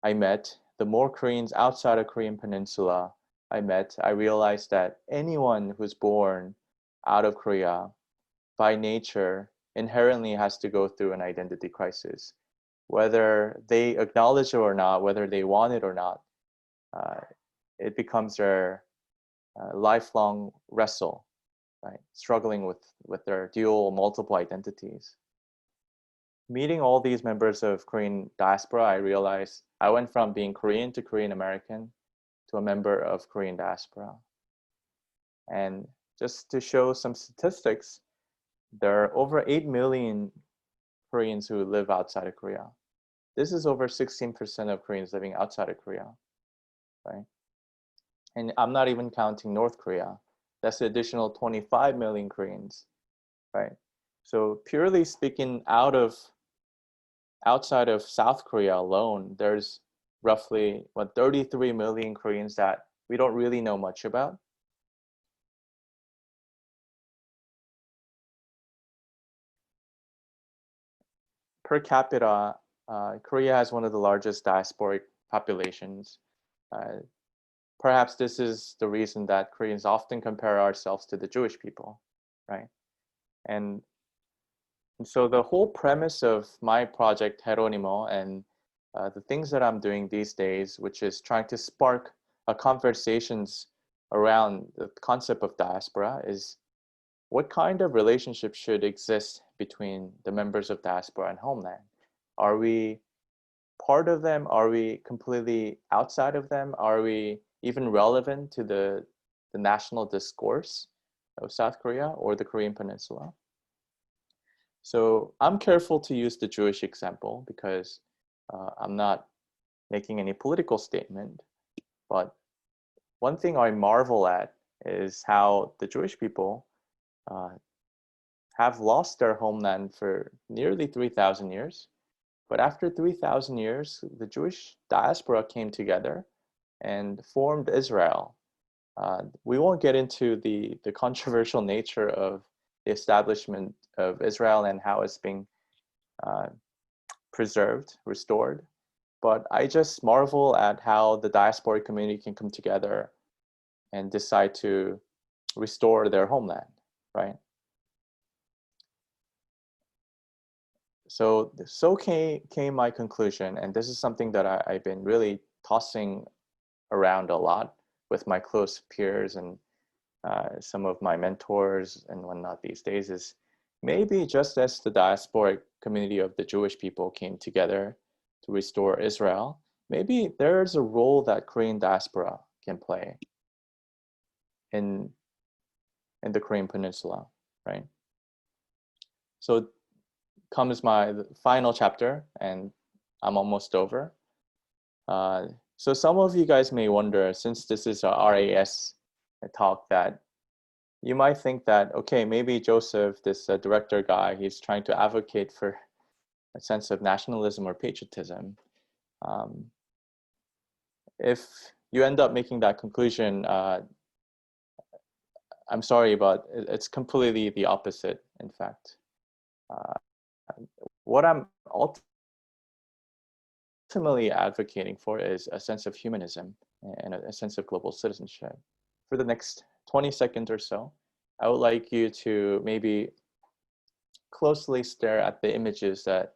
I met, the more Koreans outside of Korean Peninsula I met, I realized that anyone who's born out of Korea by nature inherently has to go through an identity crisis. Whether they acknowledge it or not, whether they want it or not, it becomes their lifelong wrestle, right? Struggling with their dual, multiple identities. Meeting all these members of Korean diaspora, I realized I went from being Korean to Korean American to a member of Korean diaspora. And just to show some statistics, there are over 8 million Koreans who live outside of Korea. This is over 16% of Koreans living outside of Korea, right? And I'm not even counting North Korea. That's an additional 25 million Koreans, right? So purely speaking, outside of South Korea alone, there's roughly 33 million Koreans that we don't really know much about. per capita, Korea has one of the largest diasporic populations. Perhaps this is the reason that Koreans often compare ourselves to the Jewish people, right? And so the whole premise of my project, Jeronimo, and the things that I'm doing these days, which is trying to spark conversations around the concept of diaspora, is what kind of relationship should exist between the members of diaspora and homeland? Are we part of them? Are we completely outside of them? Are we even relevant to the national discourse of South Korea or the Korean Peninsula? So I'm careful to use the Jewish example because I'm not making any political statement, but one thing I marvel at is how the Jewish people have lost their homeland for nearly 3,000 years. But after 3,000 years, the Jewish diaspora came together and formed Israel. We won't get into the controversial nature of the establishment of Israel and how it's being preserved, restored. But I just marvel at how the diasporic community can come together and decide to restore their homeland, right? So came my conclusion, and this is something that I've been really tossing around a lot with my close peers and some of my mentors and whatnot these days, is maybe just as the diasporic community of the Jewish people came together to restore Israel, maybe there's a role that Korean diaspora can play in the Korean Peninsula, right? So comes my final chapter, and I'm almost over. So some of you guys may wonder, since this is a RAS talk, that you might think that, okay, maybe Joseph, this director guy, he's trying to advocate for a sense of nationalism or patriotism. If you end up making that conclusion, I'm sorry, but it's completely the opposite, in fact. What I'm ultimately advocating for is a sense of humanism and a sense of global citizenship. For the next 20 seconds or so, I would like you to maybe closely stare at the images that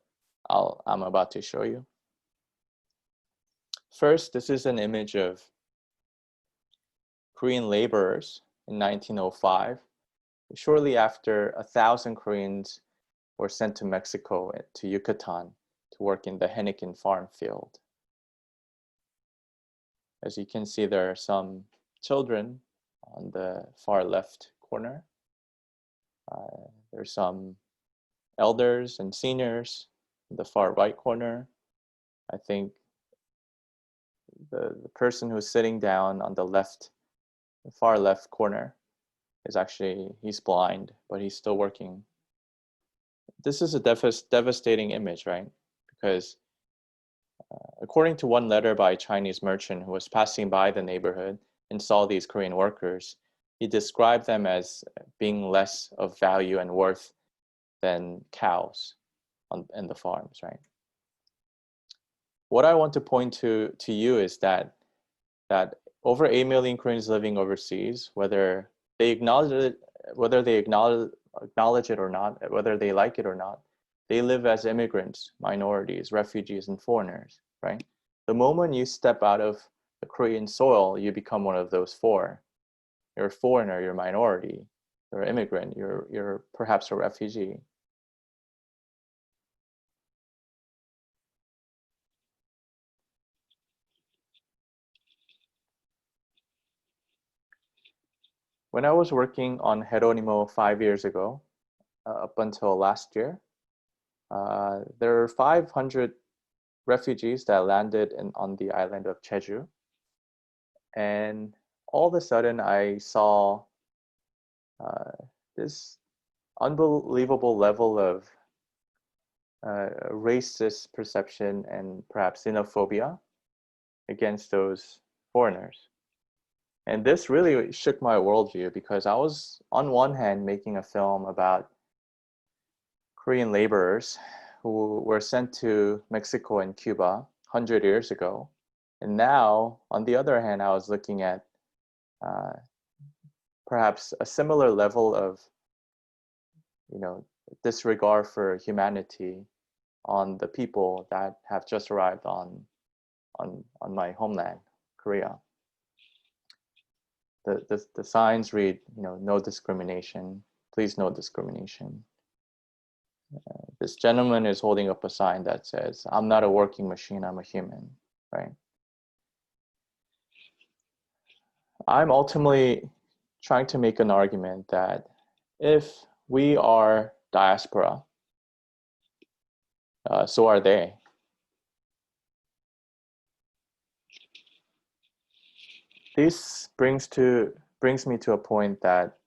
I'm about to show you. First, this is an image of Korean laborers in 1905, shortly after 1,000 Koreans were sent to Mexico, to Yucatan, to work in the Henneken farm field. As you can see, there are some children on the far left corner. There's some elders and seniors in the far right corner. I think the person who's sitting down on the left, the far left corner, is actually, he's blind, but he's still working. This is a devastating image, right? Because according to one letter by a Chinese merchant who was passing by the neighborhood and saw these Korean workers, he described them as being less of value and worth than cows in the farms, right? What I want to point to you is that over 8 million Koreans living overseas, whether they acknowledge it or not, whether they like it or not, they live as immigrants, minorities, refugees, and foreigners, right? The moment you step out of the Korean soil, you become one of those four. You're a foreigner, you're a minority, you're an immigrant, you're perhaps a refugee. When I was working on Jeronimo 5 years ago, up until last year, there were 500 refugees that landed on the island of Jeju. And all of a sudden, I saw this unbelievable level of racist perception and perhaps xenophobia against those foreigners. And this really shook my worldview, because I was, on one hand, making a film about Korean laborers who were sent to Mexico and Cuba 100 years ago. And now, on the other hand, I was looking at perhaps a similar level of, disregard for humanity on the people that have just arrived on my homeland, Korea. The signs read, no discrimination, please no discrimination. This gentleman is holding up a sign that says, I'm not a working machine, I'm a human, right? I'm ultimately trying to make an argument that if we are diaspora, so are they. This brings me to a point that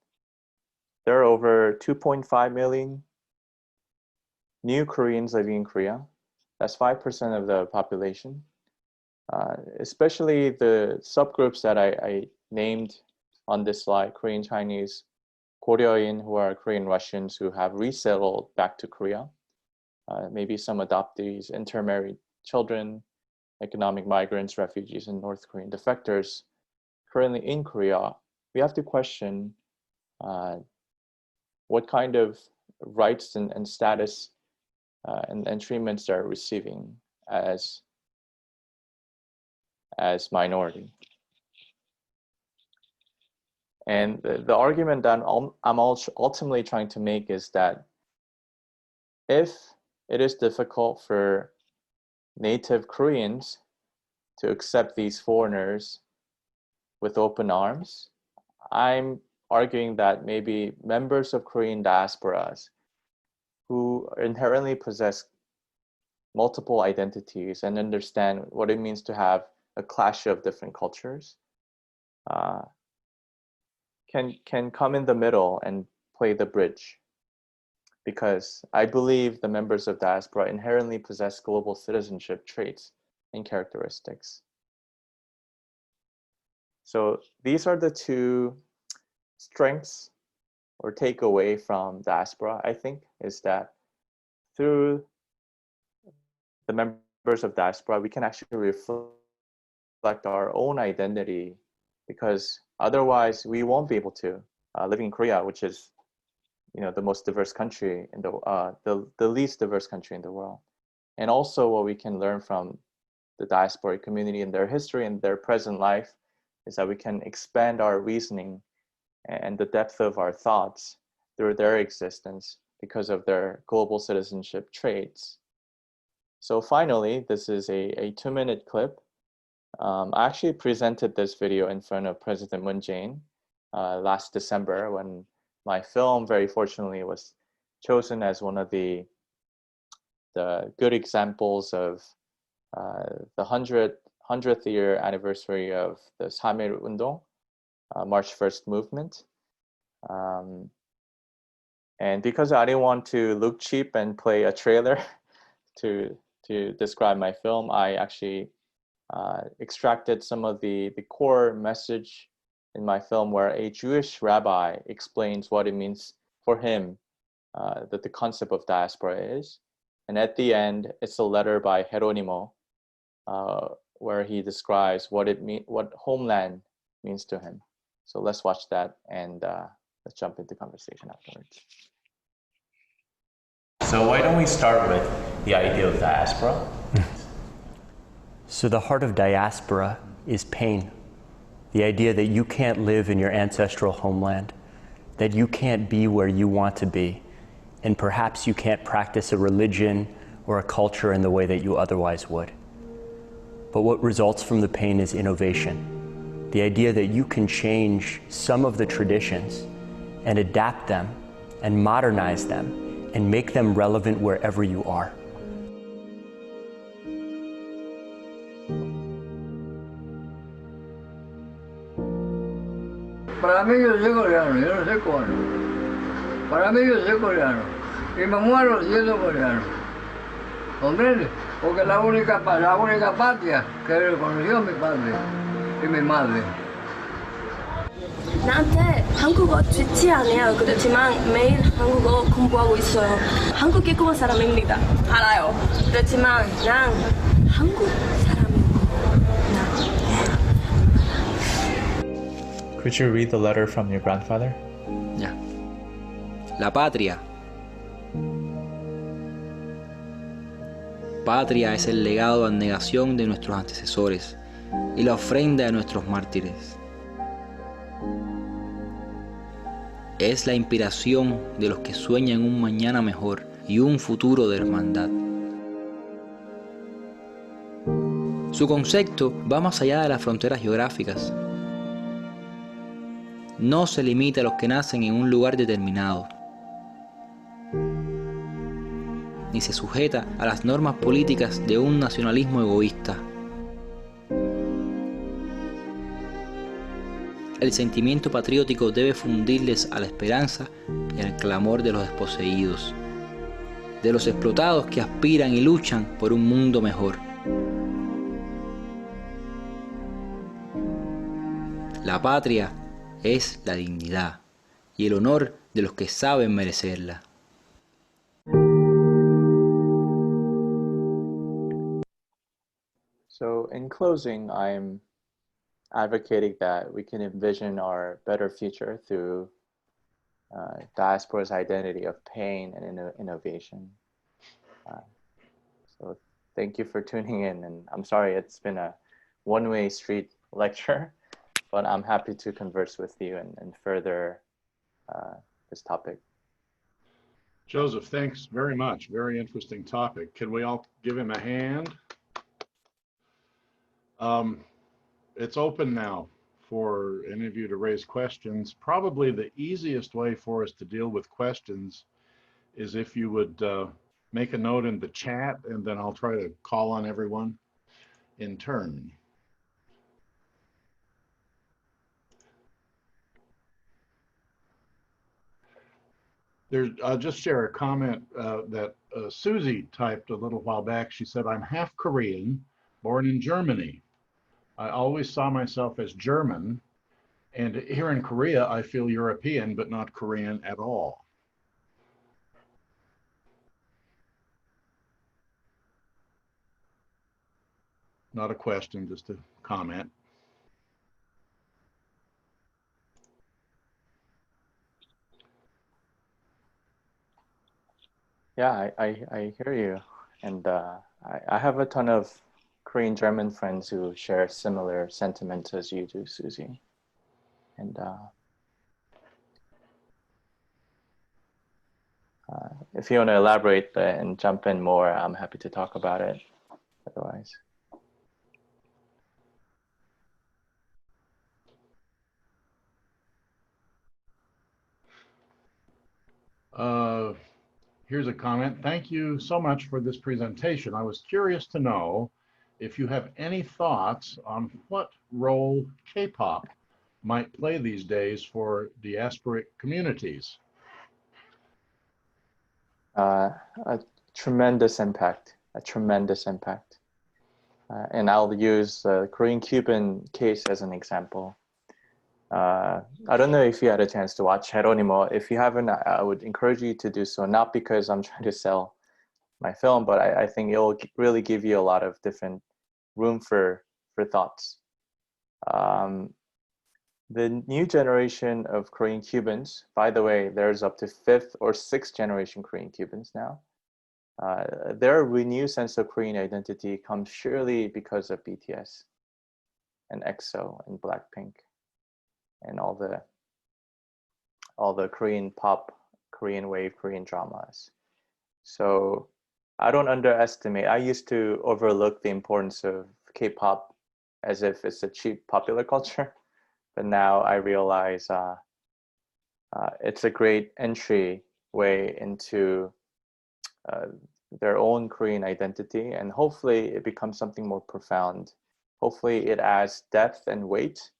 there are over 2.5 million new Koreans living in Korea. That's 5% of the population. Especially the subgroups that I named on this slide, Korean Chinese, Korean, who are Korean Russians who have resettled back to Korea, maybe some adoptees, intermarried children, economic migrants, refugees, and North Korean defectors currently in Korea. We have to question what kind of rights and status and treatments they're receiving as minority. And the argument that I'm ultimately trying to make is that if it is difficult for native Koreans to accept these foreigners with open arms, I'm arguing that maybe members of Korean diasporas who inherently possess multiple identities and understand what it means to have a clash of different cultures can come in the middle and play the bridge, because I believe the members of diaspora inherently possess global citizenship traits and characteristics. So these are the two strengths or takeaway from diaspora, I think, is that through the members of diaspora, we can actually reflect our own identity, because otherwise we won't be able to live in Korea, which is, the most diverse country in the least diverse country in the world. And also what we can learn from the diaspora community and their history and their present life is that we can expand our reasoning and the depth of our thoughts through their existence because of their global citizenship traits. So finally, this is a 2-minute clip. I actually presented this video in front of President Moon Jae-in last December, when my film, very fortunately, was chosen as one of the good examples of the 100th year anniversary of the 3.1 운동, March 1st movement. And because I didn't want to look cheap and play a trailer to describe my film, I actually extracted some of the core message in my film, where a Jewish rabbi explains what it means for him, that the concept of diaspora is. And at the end, it's a letter by Jeronimo, where he describes what homeland means to him. So let's watch that, and let's jump into conversation afterwards. So why don't we start with the idea of diaspora? So the heart of diaspora is pain. The idea that you can't live in your ancestral homeland, that you can't be where you want to be, and perhaps you can't practice a religion or a culture in the way that you otherwise would. But what results from the pain is innovation. The idea that you can change some of the traditions and adapt them and modernize them and make them relevant wherever you are. Para mí yo soy coreano, yo no soy cubano. Para mí yo soy coreano y me muero siendo coreano. ¿Comprende? Porque es la única patria que reconoció mi padre y mi madre. 나한테 한국어 좋지 않아요. 그렇지만 매일 한국어 공부하고 있어요. 한국 개그맨 사람입니다. 알아요. 그렇지만 난 한국 Could you read the letter from your grandfather? Ya. La patria. Patria es el legado de abnegación de nuestros antecesores y la ofrenda de nuestros mártires. Es la inspiración de los que sueñan un mañana mejor y un futuro de hermandad. Su concepto va más allá de las fronteras geográficas. No se limita a los que nacen en un lugar determinado, ni se sujeta a las normas políticas de un nacionalismo egoísta. El sentimiento patriótico debe fundirles a la esperanza y al clamor de los desposeídos, de los explotados que aspiran y luchan por un mundo mejor. La patria es la dignidad y el honor de los que saben merecerla. So in closing, I'm advocating that we can envision our better future through diaspora's identity of pain and innovation. So thank you for tuning in, and I'm sorry it's been a one-way street lecture, but I'm happy to converse with you and further this topic. Joseph, thanks very much. Very interesting topic. Can we all give him a hand? It's open now for any of you to raise questions. Probably the easiest way for us to deal with questions is if you would make a note in the chat, and then I'll try to call on everyone in turn. I'll just share a comment that Susie typed a little while back. She said, "I'm half Korean, born in Germany. I always saw myself as German, and here in Korea, I feel European, but not Korean at all." Not a question, just a comment. Yeah, I hear you. And I have a ton of Korean German friends who share similar sentiments as you do, Susie. And if you want to elaborate and jump in more, I'm happy to talk about it. Otherwise. Here's a comment. "Thank you so much for this presentation. I was curious to know if you have any thoughts on what role K-pop might play these days for diasporic communities." A tremendous impact, and I'll use the Korean Cuban case as an example. I don't know if you had a chance to watch Jeronimo. If you haven't, I would encourage you to do so, not because I'm trying to sell my film, but I think it'll really give you a lot of different room for thoughts. The new generation of Korean Cubans, by the way, there's up to 5th or 6th generation Korean Cubans now. Their renewed sense of Korean identity comes surely because of BTS and EXO and Blackpink and all the Korean pop, Korean wave, Korean dramas. So I don't underestimate. I used to overlook the importance of K-pop as if it's a cheap popular culture, but now I realize it's a great entry way into their own Korean identity, and hopefully it becomes something more profound. Hopefully it adds depth and weight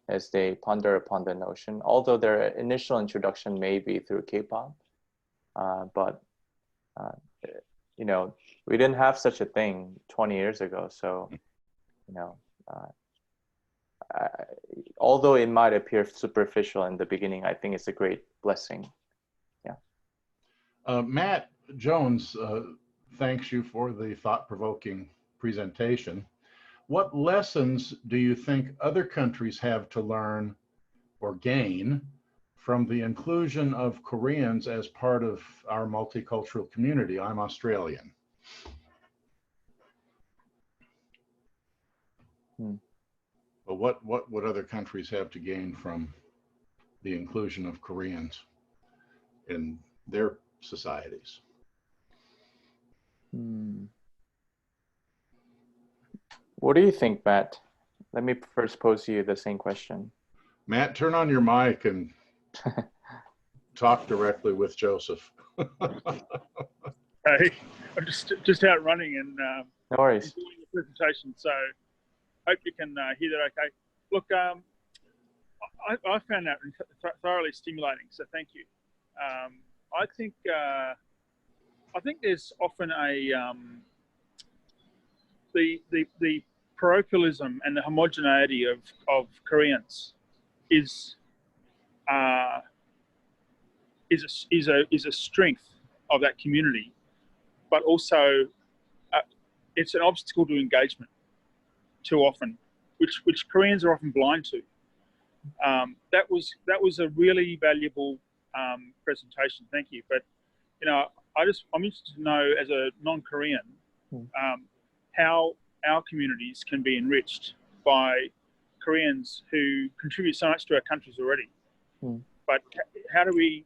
as they ponder upon the notion, although their initial introduction may be through K-pop. But you know, we didn't have such a thing 20 years ago. So, you know, although it might appear superficial in the beginning, I think it's a great blessing. Yeah. Matt Jones thanks you for the thought-provoking presentation. What lessons do you think other countries have to learn or gain from the inclusion of Koreans as part of our multicultural community? I'm Australian. But what would other countries have to gain from the inclusion of Koreans in their societies? What do you think, Matt? Let me first pose you the same question. Matt, turn on your mic and talk directly with Joseph. Hey, I'm just out running and no worries. Doing the presentation, so hope you can hear that okay. Look, I found that thoroughly stimulating, so thank you. I think there's often a the parochialism and the homogeneity of Koreans is a strength of that community, but also it's an obstacle to engagement too often, which Koreans are often blind to. That was a really valuable presentation. Thank you. But I'm interested to know, as a non-Korean, how our communities can be enriched by Koreans who contribute so much to our countries already. But how do we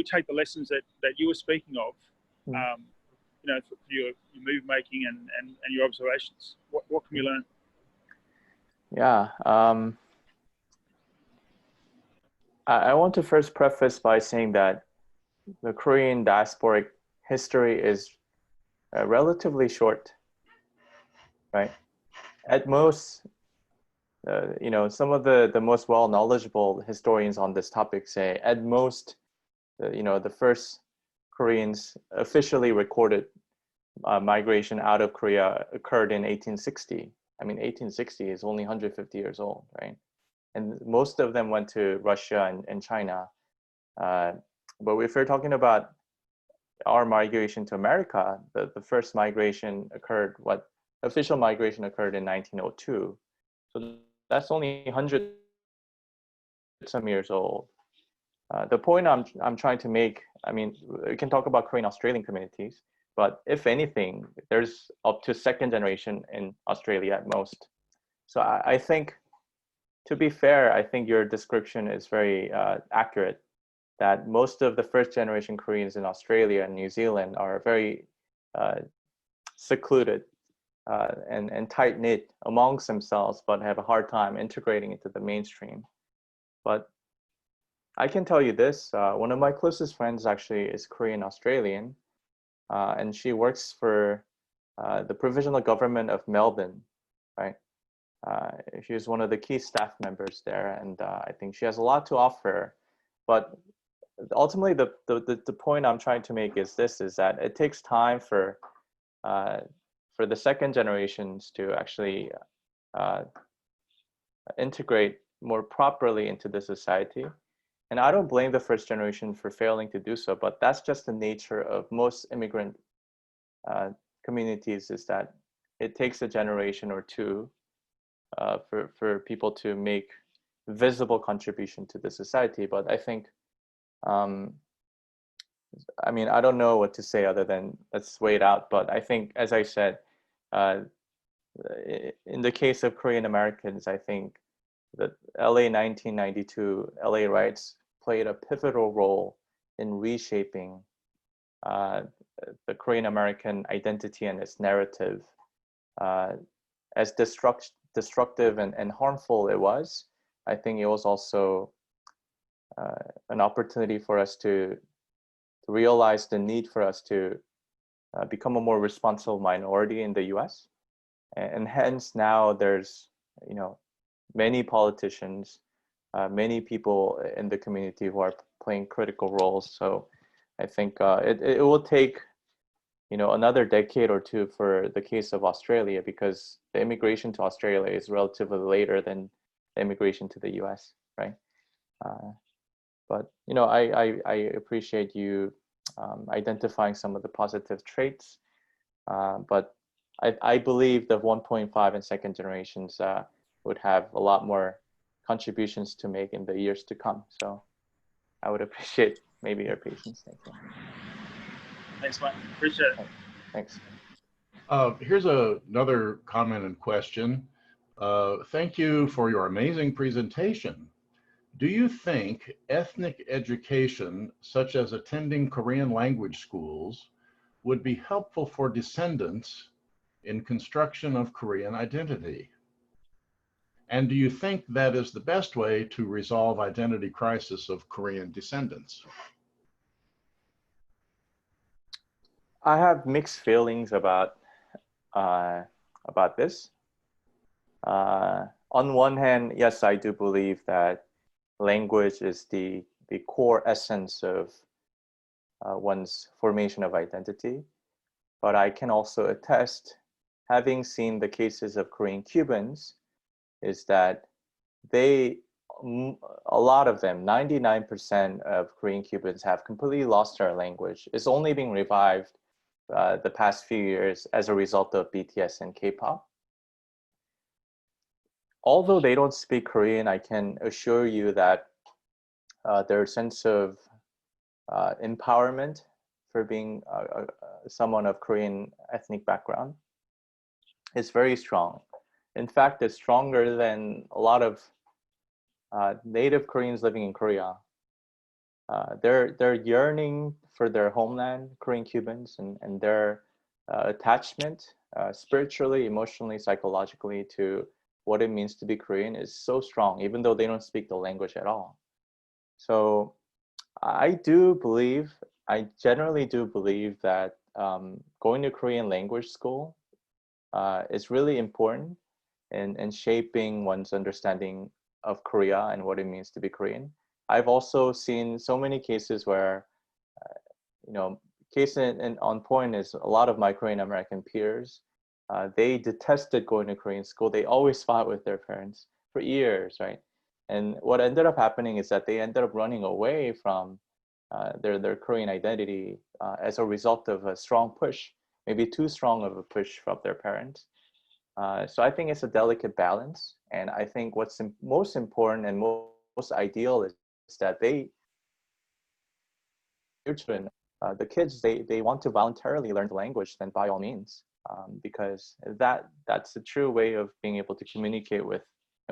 take the lessons that you were speaking of, for your move making and your observations? What can we learn? Yeah, I want to first preface by saying that the Korean diasporic history is relatively short, right? At most, some of the most knowledgeable historians on this topic say at most, the first Koreans officially recorded migration out of Korea occurred in 1860. I mean, 1860 is only 150 years old, right? And most of them went to Russia and China. But if we're talking about our migration to America, the first migration occurred, official migration occurred in 1902. So that's only 100 some years old. The point I'm trying to make, I mean, we can talk about Korean Australian communities, but if anything, there's up to second generation in Australia at most. So I think, to be fair, I think your description is very accurate, that most of the first generation Koreans in Australia and New Zealand are very secluded and tight-knit amongst themselves, but have a hard time integrating into the mainstream. But I can tell you this, one of my closest friends actually is Korean Australian, and she works for the provisional government of Melbourne, right? She is one of the key staff members there, and I think she has a lot to offer. But ultimately, the point I'm trying to make is this: is that it takes time for the second generations to actually integrate more properly into the society. And I don't blame the first generation for failing to do so, but that's just the nature of most immigrant communities, is that it takes a generation or two for people to make visible contribution to the society. But I think, I mean, I don't know what to say other than let's wait out. But I think, as I said, in the case of Korean Americans, I think that LA 1992, LA Riots played a pivotal role in reshaping the Korean American identity and its narrative. As destructive and harmful it was, I think it was also an opportunity for us to realize the need for us to become a more responsible minority in the US. And hence now there's, many politicians, many people in the community who are playing critical roles. So I think it will take, another decade or two for the case of Australia, because the immigration to Australia is relatively later than immigration to the U.S., right? But you know, I appreciate you identifying some of the positive traits. But I believe the 1.5 and second generations would have a lot more contributions to make in the years to come. So I would appreciate maybe your patience. Thank you. Thanks, Mike. Appreciate it. Thanks. Here's another comment and question. Thank you for your amazing presentation. Do you think ethnic education, such as attending Korean language schools, would be helpful for descendants in construction of Korean identity? And do you think that is the best way to resolve identity crisis of Korean descendants? I have mixed feelings about this. On one hand, yes, I do believe that language is the core essence of one's formation of identity. But I can also attest, having seen the cases of Korean Cubans, is that a lot of them, 99% of Korean Cubans have completely lost their language. It's only being revived the past few years as a result of BTS and K-pop. Although they don't speak Korean, I can assure you that their sense of empowerment for being someone of Korean ethnic background is very strong. In fact, it's stronger than a lot of native Koreans living in Korea. They're yearning for their homeland, Korean Cubans, and their attachment spiritually, emotionally, psychologically to what it means to be Korean is so strong, even though they don't speak the language at all. So I generally do believe that going to Korean language school is really important in shaping one's understanding of Korea and what it means to be Korean. I've also seen so many cases where, case on point is a lot of my Korean American peers, they detested going to Korean school. They always fought with their parents for years, right? And what ended up happening is that they ended up running away from their Korean identity as a result of a strong push, maybe too strong of a push from their parents. So I think it's a delicate balance. And I think what's most important and most ideal is that the kids, they want to voluntarily learn the language, then by all means, because that's the true way of being able to communicate with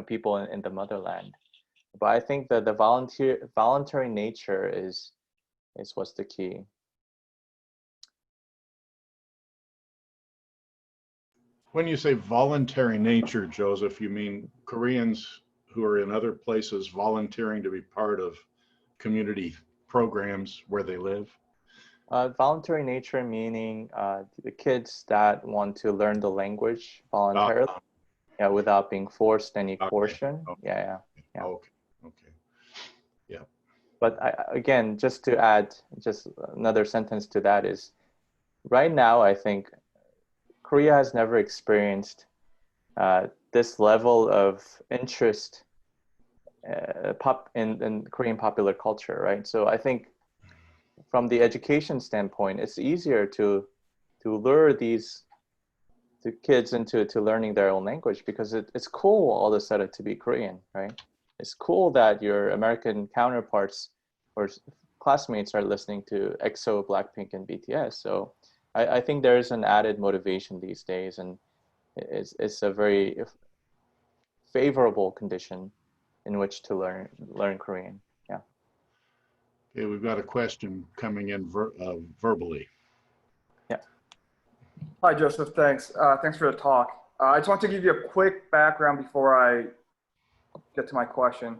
people in the motherland. But I think that the voluntary nature is what's the key. When you say voluntary nature, Joseph, you mean Koreans who are in other places volunteering to be part of community programs where they live? Voluntary nature meaning the kids that want to learn the language voluntarily, without being forced any coercion. Yeah. Okay. Yeah. But again, just to add just another sentence to that is, right now, I think Korea has never experienced this level of interest in Korean popular culture, right? So I think from the education standpoint, it's easier to lure these kids into learning their own language, because it's cool all of a sudden to be Korean, right? It's cool that your American counterparts or classmates are listening to EXO, Blackpink, and BTS. So I think there's an added motivation these days, and it's a very favorable condition in which to learn Korean. Yeah. Okay, we've got a question coming in verbally. Yeah. Hi, Joseph. Thanks. Thanks for the talk. I just want to give you a quick background before I get to my question.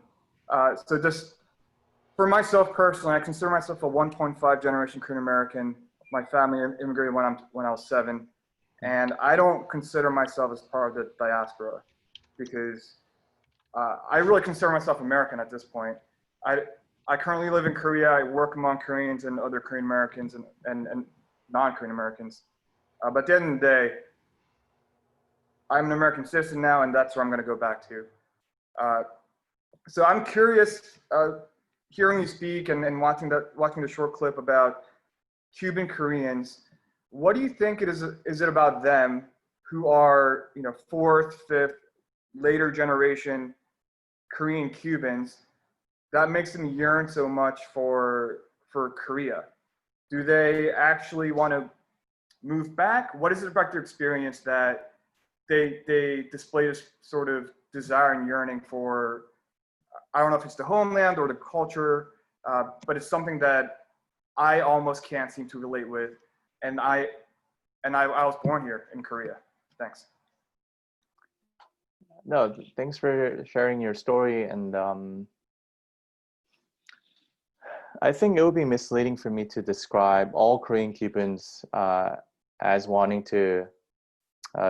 So just for myself personally, I consider myself a 1.5 generation Korean American. My family immigrated when I was 7, and I don't consider myself as part of the diaspora, because I really consider myself American at this point. I currently live in Korea. I work among Koreans and other Korean Americans and non-Korean Americans. But at the end of the day, I'm an American citizen now, and that's where I'm going to go back to. So I'm curious, hearing you speak and watching the short clip about Cuban Koreans, what do you think is it about them who are, you know, fourth, fifth, later generation Korean Cubans that makes them yearn so much for Korea? Do they actually want to move back? What is it about their experience that they display this sort of desire and yearning for? I don't know if it's the homeland or the culture, but it's something that I almost can't seem to relate with. And I was born here in Korea. Thanks. No, thanks for sharing your story. And I think it would be misleading for me to describe all Korean Cubans as wanting to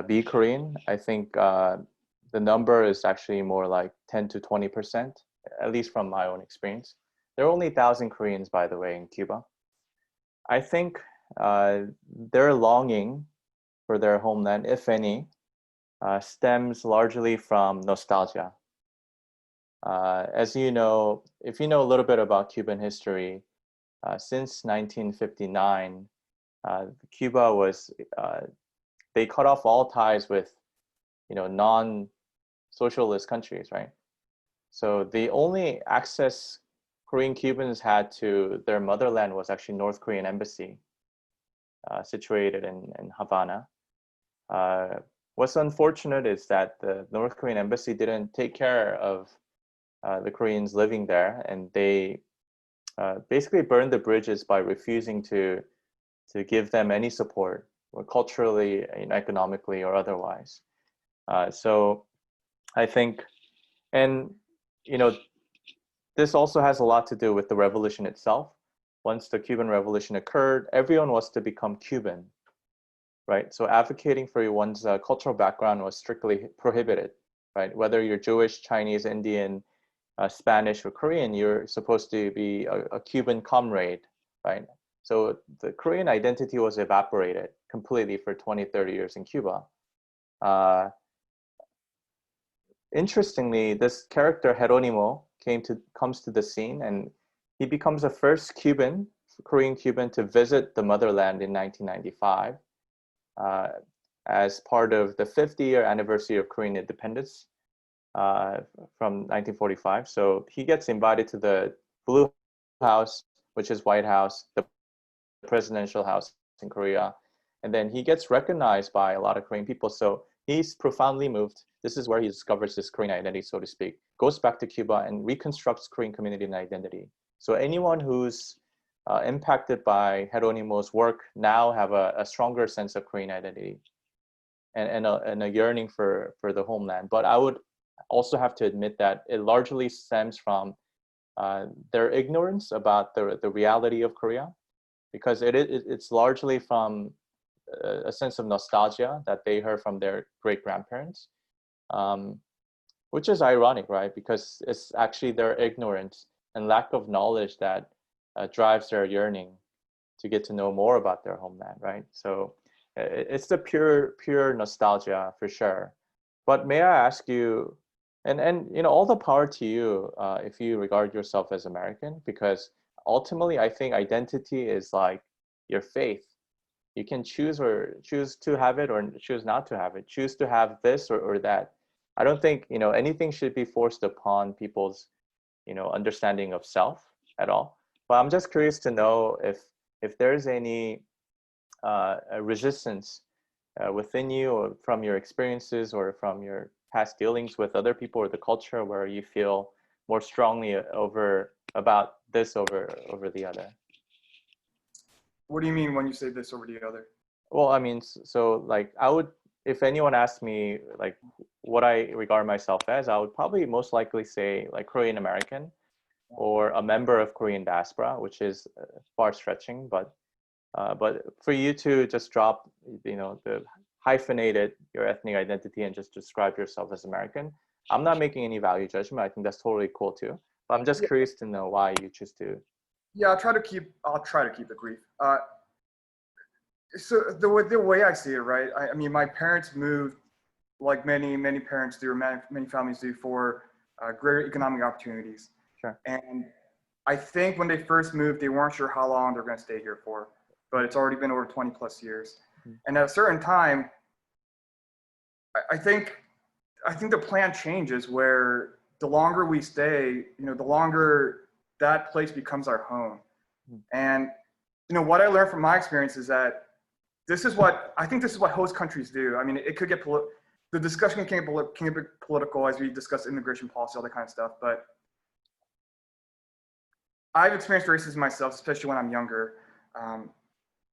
be Korean. I think the number is actually more like 10 to 20%, at least from my own experience. There are only 1,000 Koreans, by the way, in Cuba. I think their longing for their homeland, if any, stems largely from nostalgia. As you know, if you know a little bit about Cuban history, since 1959, Cuba was, they cut off all ties with, you know, non-socialist countries, right? So the only access Korean Cubans had to their motherland was actually North Korean embassy, situated in Havana. What's unfortunate is that the North Korean embassy didn't take care of the Koreans living there, and they basically burned the bridges by refusing to give them any support, or culturally, economically, or otherwise. So I think, and you know, this also has a lot to do with the revolution itself. Once the Cuban Revolution occurred, everyone was to become Cuban, right? So advocating for one's cultural background was strictly prohibited, right? Whether you're Jewish, Chinese, Indian, Spanish, or Korean, you're supposed to be a Cuban comrade, right? So the Korean identity was evaporated completely for 20, 30 years in Cuba. Interestingly, this character Jeronimo comes to the scene, and he becomes the first Korean Cuban to visit the motherland in 1995 as part of the 50-year anniversary of Korean independence from 1945. So he gets invited to the Blue House, which is White House, the presidential house in Korea. And then he gets recognized by a lot of Korean people. So he's profoundly moved. This is where he discovers his Korean identity, so to speak, goes back to Cuba and reconstructs Korean community and identity. So anyone who's impacted by Jeronimo's work now have a stronger sense of Korean identity and a yearning for the homeland. But I would also have to admit that it largely stems from their ignorance about the reality of Korea, because it's largely from a sense of nostalgia that they heard from their great-grandparents, which is ironic, right? Because it's actually their ignorance and lack of knowledge that drives their yearning to get to know more about their homeland, right? So it's the pure nostalgia for sure. But may I ask you, and you know, all the power to you if you regard yourself as American, because ultimately I think identity is like your faith. You can choose to have it or choose not to have it, choose to have this or that. I don't think, you know, anything should be forced upon people's, you know, understanding of self at all. But I'm just curious to know if there's any resistance within you, or from your experiences or from your past dealings with other people or the culture, where you feel more strongly about this over the other. What do you mean when you say this over the other? Well, I mean, so like I would, if anyone asked me like what I regard myself as, I would probably most likely say like Korean American or a member of Korean Diaspora, which is far stretching, but for you to just drop, you know, the hyphenated your ethnic identity and just describe yourself as American, I'm not making any value judgment. I think that's totally cool too. But I'm just curious to know why you choose to. Yeah, I'll try to keep it brief. So the way I see it, right? I mean, my parents moved, like many parents do, or many families do, for greater economic opportunities. Sure. And I think when they first moved, they weren't sure how long they're going to stay here for, but it's already been over 20 plus years. And at a certain time, I think the plan changes where the longer we stay, the longer that place becomes our home. And what I learned from my experience is that this is what host countries do. I mean, it could get the discussion can get political as we discuss immigration policy, all that kind of stuff. But I've experienced racism myself, especially when I'm younger.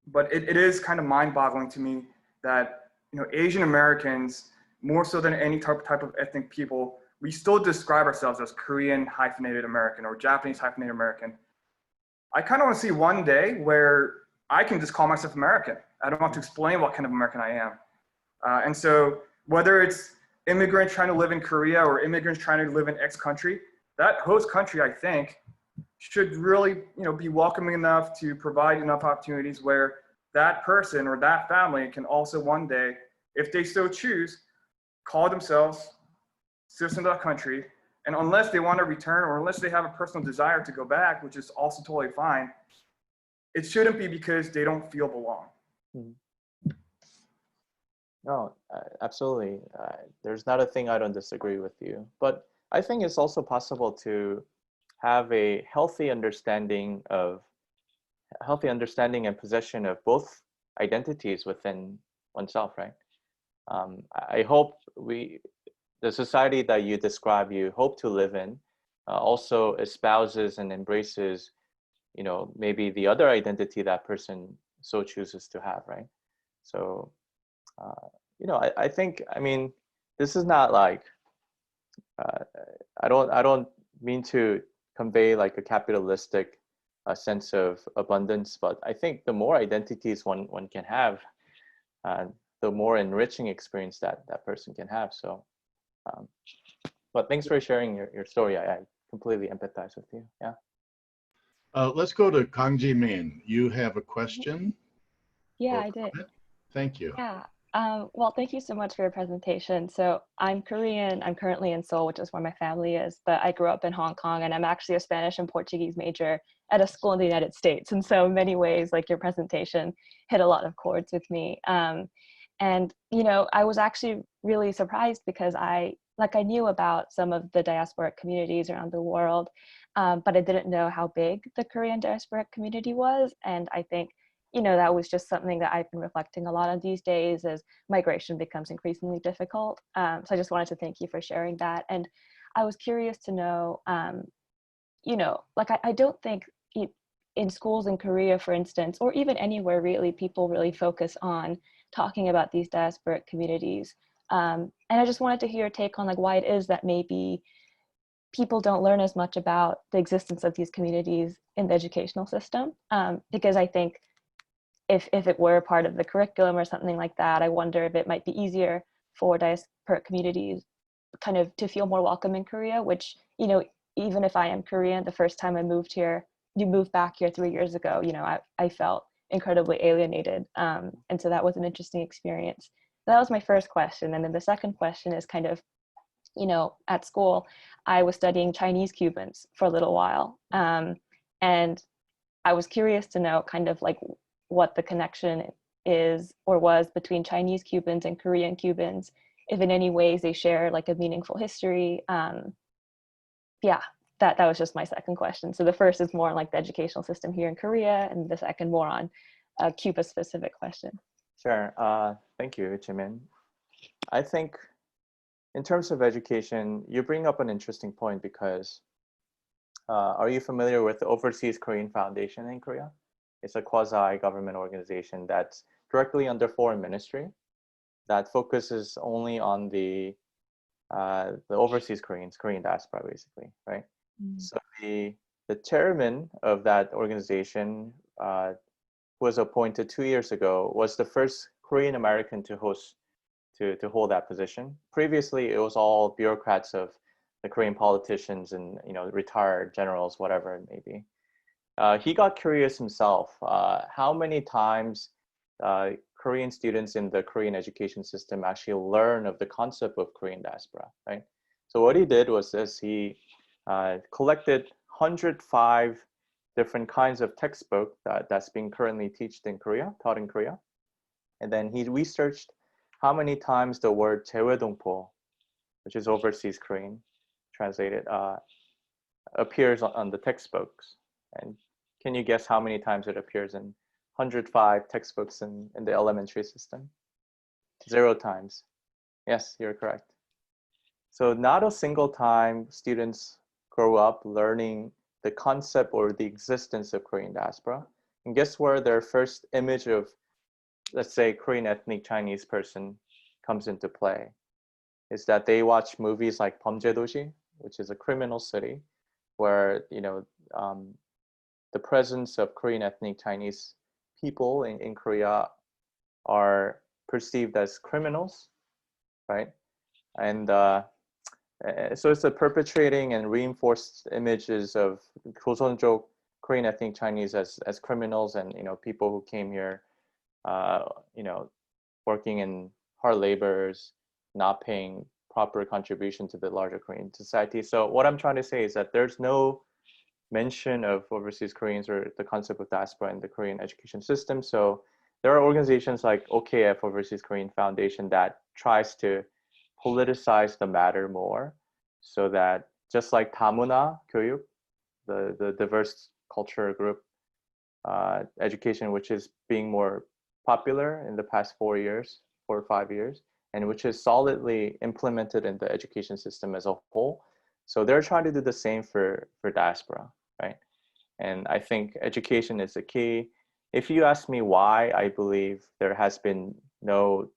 But it is kind of mind-boggling to me that Asian Americans, more so than any type of ethnic people, we still describe ourselves as Korean hyphenated American or Japanese hyphenated American. I kind of want to see one day where I can just call myself American. I don't want to explain what kind of American I am. And so whether it's immigrants trying to live in Korea or immigrants trying to live in X country, that host country, I think, should really be welcoming enough to provide enough opportunities where that person or that family can also one day, if they so choose, call themselves citizens of that country. And unless they want to return or unless they have a personal desire to go back, which is also totally fine, it shouldn't be because they don't feel belong. No, absolutely. There's not a thing I don't disagree with you. But I think it's also possible to have a healthy understanding and possession of both identities within oneself, right? I hope the society that you describe, you hope to live in, also espouses and embraces, maybe the other identity that person so chooses to have, right? So, I think, this is not like, I don't mean to convey like a capitalistic sense of abundance, but I think the more identities one can have, the more enriching experience that person can have. So, but thanks for sharing your story. I completely empathize with you. Yeah. Let's go to Kang Ji Min. You have a question? Yeah, I did. Thank you. Yeah. Well, thank you so much for your presentation. So I'm Korean. I'm currently in Seoul, which is where my family is, but I grew up in Hong Kong, and I'm actually a Spanish and Portuguese major at a school in the United States. And so in many ways, like your presentation hit a lot of chords with me. And, I was actually really surprised because I knew about some of the diasporic communities around the world, but I didn't know how big the Korean diasporic community was. And I think that was just something that I've been reflecting a lot on these days as migration becomes increasingly difficult. So I just wanted to thank you for sharing that. And I was curious to know, I don't think in schools in Korea, for instance, or even anywhere really, people really focus on talking about these diasporic communities. And I just wanted to hear your take on why it is that maybe people don't learn as much about the existence of these communities in the educational system. Because I think if it were part of the curriculum or something like that, I wonder if it might be easier for diasporic communities kind of to feel more welcome in Korea, which, even if I am Korean, the first time I moved back here 3 years ago, I felt incredibly alienated. And so that was an interesting experience. That was my first question. And then the second question is kind of, at school, I was studying Chinese Cubans for a little while. And I was curious to know kind of what the connection is or was between Chinese Cubans and Korean Cubans, if in any ways they share a meaningful history. That was just my second question. So the first is more on the educational system here in Korea, and the second more on a Cuba specific question. Sure. Thank you, Jimin. I think in terms of education, you bring up an interesting point because are you familiar with the Overseas Korean Foundation in Korea? It's a quasi-government organization that's directly under Foreign Ministry that focuses only on the overseas Koreans, Korean diaspora, basically, right? So the chairman of that organization was appointed 2 years ago, was the first Korean American to hold that position. Previously, it was all bureaucrats of the Korean politicians and retired generals, whatever it may be. He got curious himself, how many times Korean students in the Korean education system actually learn of the concept of Korean diaspora, right? So what he did was this: he collected 105 different kinds of textbook that's being currently taught in Korea. And then he researched how many times the word 재외동포, which is overseas Korean translated, appears on the textbooks. And can you guess how many times it appears in 105 textbooks in the elementary system? 0 times. Yes, you're correct. So not a single time students grow up learning the concept or the existence of Korean diaspora. And guess where their first image of, let's say, Korean ethnic Chinese person comes into play? Is that they watch movies like 범죄도시, which is a criminal city, where the presence of Korean ethnic Chinese people in Korea are perceived as criminals, right? And so it's the perpetrating and reinforced images of 조선족 Korean ethnic Chinese as criminals and people who came here, working in hard labors, not paying proper contribution to the larger Korean society. So what I'm trying to say is that there's no mention of overseas Koreans or the concept of diaspora in the Korean education system. So there are organizations like OKF, Overseas Korean Foundation, that tries to politicize the matter more, so that just like 다문화 교육, the diverse culture group education, which is being more popular in the past 4 or 5 years, and which is solidly implemented in the education system as a whole. So they're trying to do the same for diaspora, right? And I think education is the key. If you ask me why I believe there has been no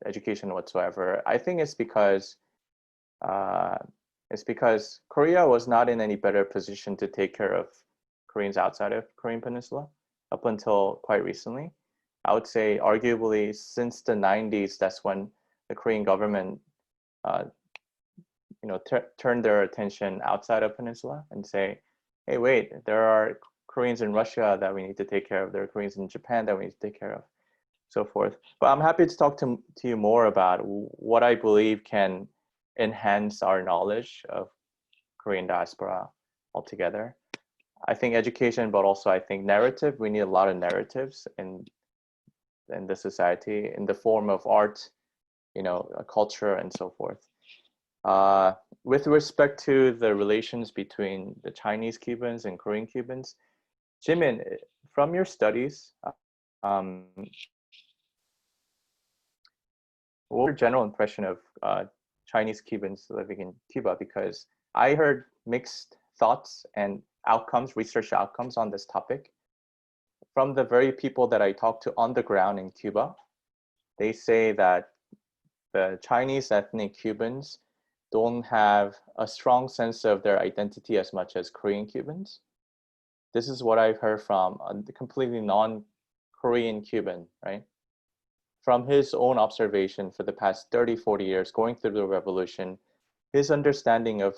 education whatsoever, I think it's because Korea was not in any better position to take care of Koreans outside of Korean Peninsula up until quite recently. I would say arguably since the 90s, that's when the Korean government turned their attention outside of Peninsula and say, hey, wait, there are Koreans in Russia that we need to take care of. There are Koreans in Japan that we need to take care of, so forth. But I'm happy to talk to you more about what I believe can enhance our knowledge of Korean diaspora altogether. I think education, but also I think narrative. We need a lot of narratives in the society in the form of art, culture, and so forth. With respect to the relations between the Chinese Cubans and Korean Cubans, Jimin, from your studies, what was your general impression of Chinese Cubans living in Cuba? Because I heard mixed thoughts and research outcomes on this topic from the very people that I talked to on the ground in Cuba. They say that the Chinese ethnic Cubans don't have a strong sense of their identity as much as Korean Cubans. This is what I've heard from a completely non-Korean Cuban, right? From his own observation for the past 30, 40 years, going through the revolution, his understanding of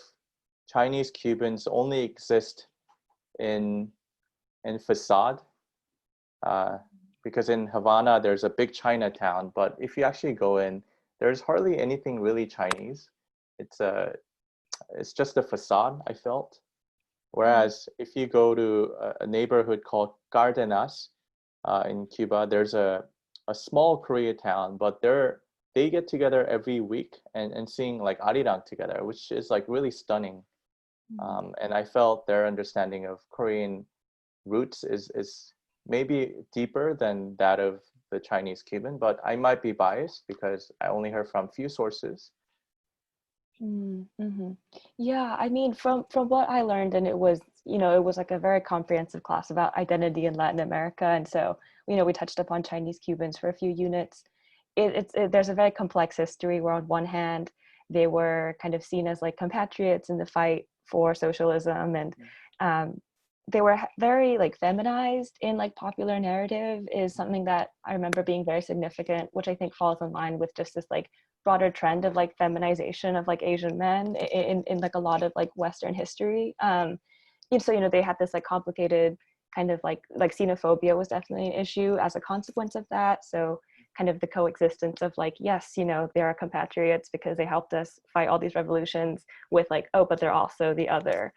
Chinese Cubans only exist in facade, because in Havana, there's a big Chinatown, but if you actually go in, there's hardly anything really Chinese. It's just a facade, I felt. Whereas if you go to a neighborhood called Cardenas in Cuba, there's a small Koreatown, but they get together every week and sing like arirang together, which is like really stunning. And I felt their understanding of Korean roots is maybe deeper than that of the Chinese Cuban, but I might be biased because I only heard from few sources. Mm-hmm. Yeah, I mean, from what I learned, and it was like a very comprehensive class about identity in Latin America, and so we touched upon Chinese Cubans for a few units. There's a very complex history where on one hand they were kind of seen as like compatriots in the fight for socialism, and they were very like feminized in like popular narrative is something that I remember being very significant, which I think falls in line with just this like broader trend of like feminization of like Asian men in like a lot of like Western history. So they had this like complicated kind of like xenophobia was definitely an issue as a consequence of that. So kind of the coexistence of like, yes, you know, they are compatriots because they helped us fight all these revolutions, with like, oh, but they're also the other.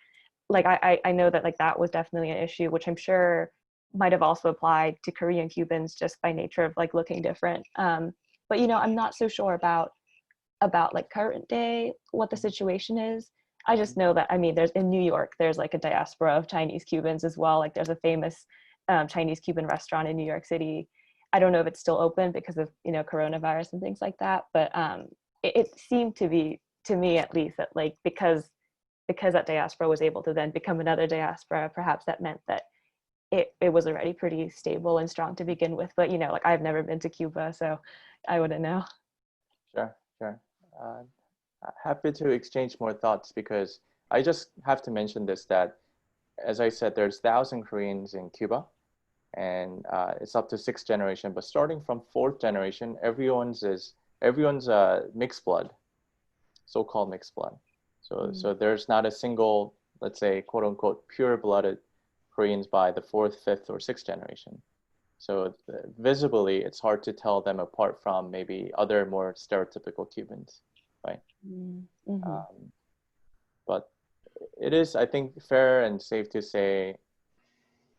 Like I know that like that was definitely an issue, which I'm sure might have also applied to Korean Cubans just by nature of like looking different. But you know, I'm not so sure about like current day what the situation is. I just know that, I mean, there's in New York, there's like a diaspora of Chinese Cubans as well. Like there's a famous Chinese Cuban restaurant in New York City. I don't know if it's still open because of, you know, coronavirus and things like that. But it seemed to be, to me at least, that like because that diaspora was able to then become another diaspora, perhaps that meant that it was already pretty stable and strong to begin with. But, you know, like I've never been to Cuba, so I wouldn't know. Sure. Happy to exchange more thoughts, because I just have to mention this, that as I said, there's 1,000 Koreans in Cuba, and it's up to 6th generation, but starting from 4th generation, everyone's mixed blood, so-called mixed blood. So there's not a single, let's say, quote unquote, pure-blooded Koreans by the 4th, 5th, or 6th generation. So visibly, it's hard to tell them apart from maybe other more stereotypical Cubans, right? But it is, I think, fair and safe to say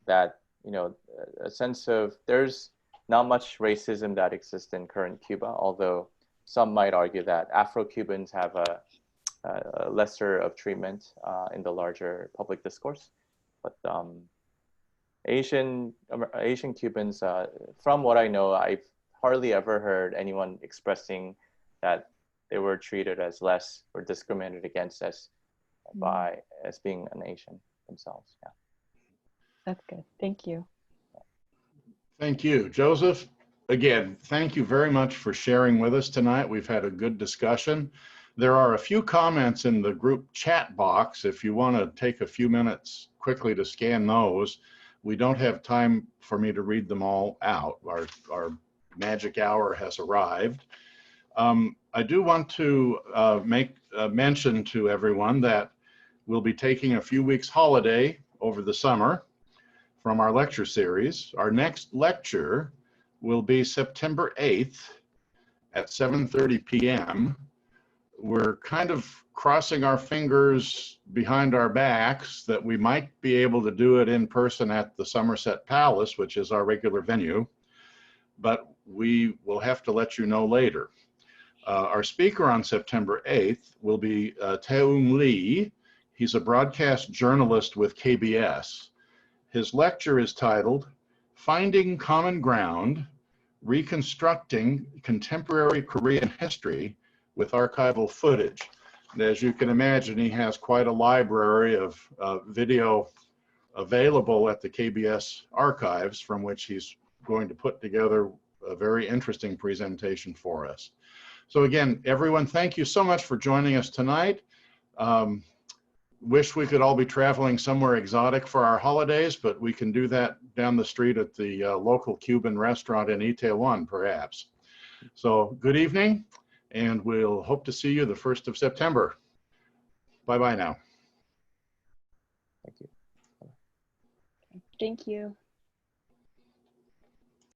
that, you know, a sense of there's not much racism that exists in current Cuba, although some might argue that Afro-Cubans have a lesser of treatment in the larger public discourse. But Asian Cubans, from what I know, I've hardly ever heard anyone expressing that they were treated as less or discriminated against as being an Asian themselves. Yeah. That's good. Thank you. Thank you, Joseph. Again, thank you very much for sharing with us tonight. We've had a good discussion. There are a few comments in the group chat box. If you want to take a few minutes quickly to scan those. We don't have time for me to read them all out. Our magic hour has arrived. I do want to make a mention to everyone that we'll be taking a few weeks holiday over the summer from our lecture series. Our next lecture will be September 8th at 7:30 p.m. We're kind of crossing our fingers behind our backs that we might be able to do it in person at the Somerset Palace, which is our regular venue, but we will have to let you know later. Our speaker on September 8th will be Taeung Lee. He's a broadcast journalist with KBS. His lecture is titled, Finding Common Ground, Reconstructing Contemporary Korean History with Archival Footage. And as you can imagine, he has quite a library of video available at the KBS archives, from which he's going to put together a very interesting presentation for us. So again, everyone, thank you so much for joining us tonight. Wish we could all be traveling somewhere exotic for our holidays, but we can do that down the street at the local Cuban restaurant in Itaewon, perhaps. So good evening, and we'll hope to see you the 1st of September. Bye-bye now. Thank you. Thank you.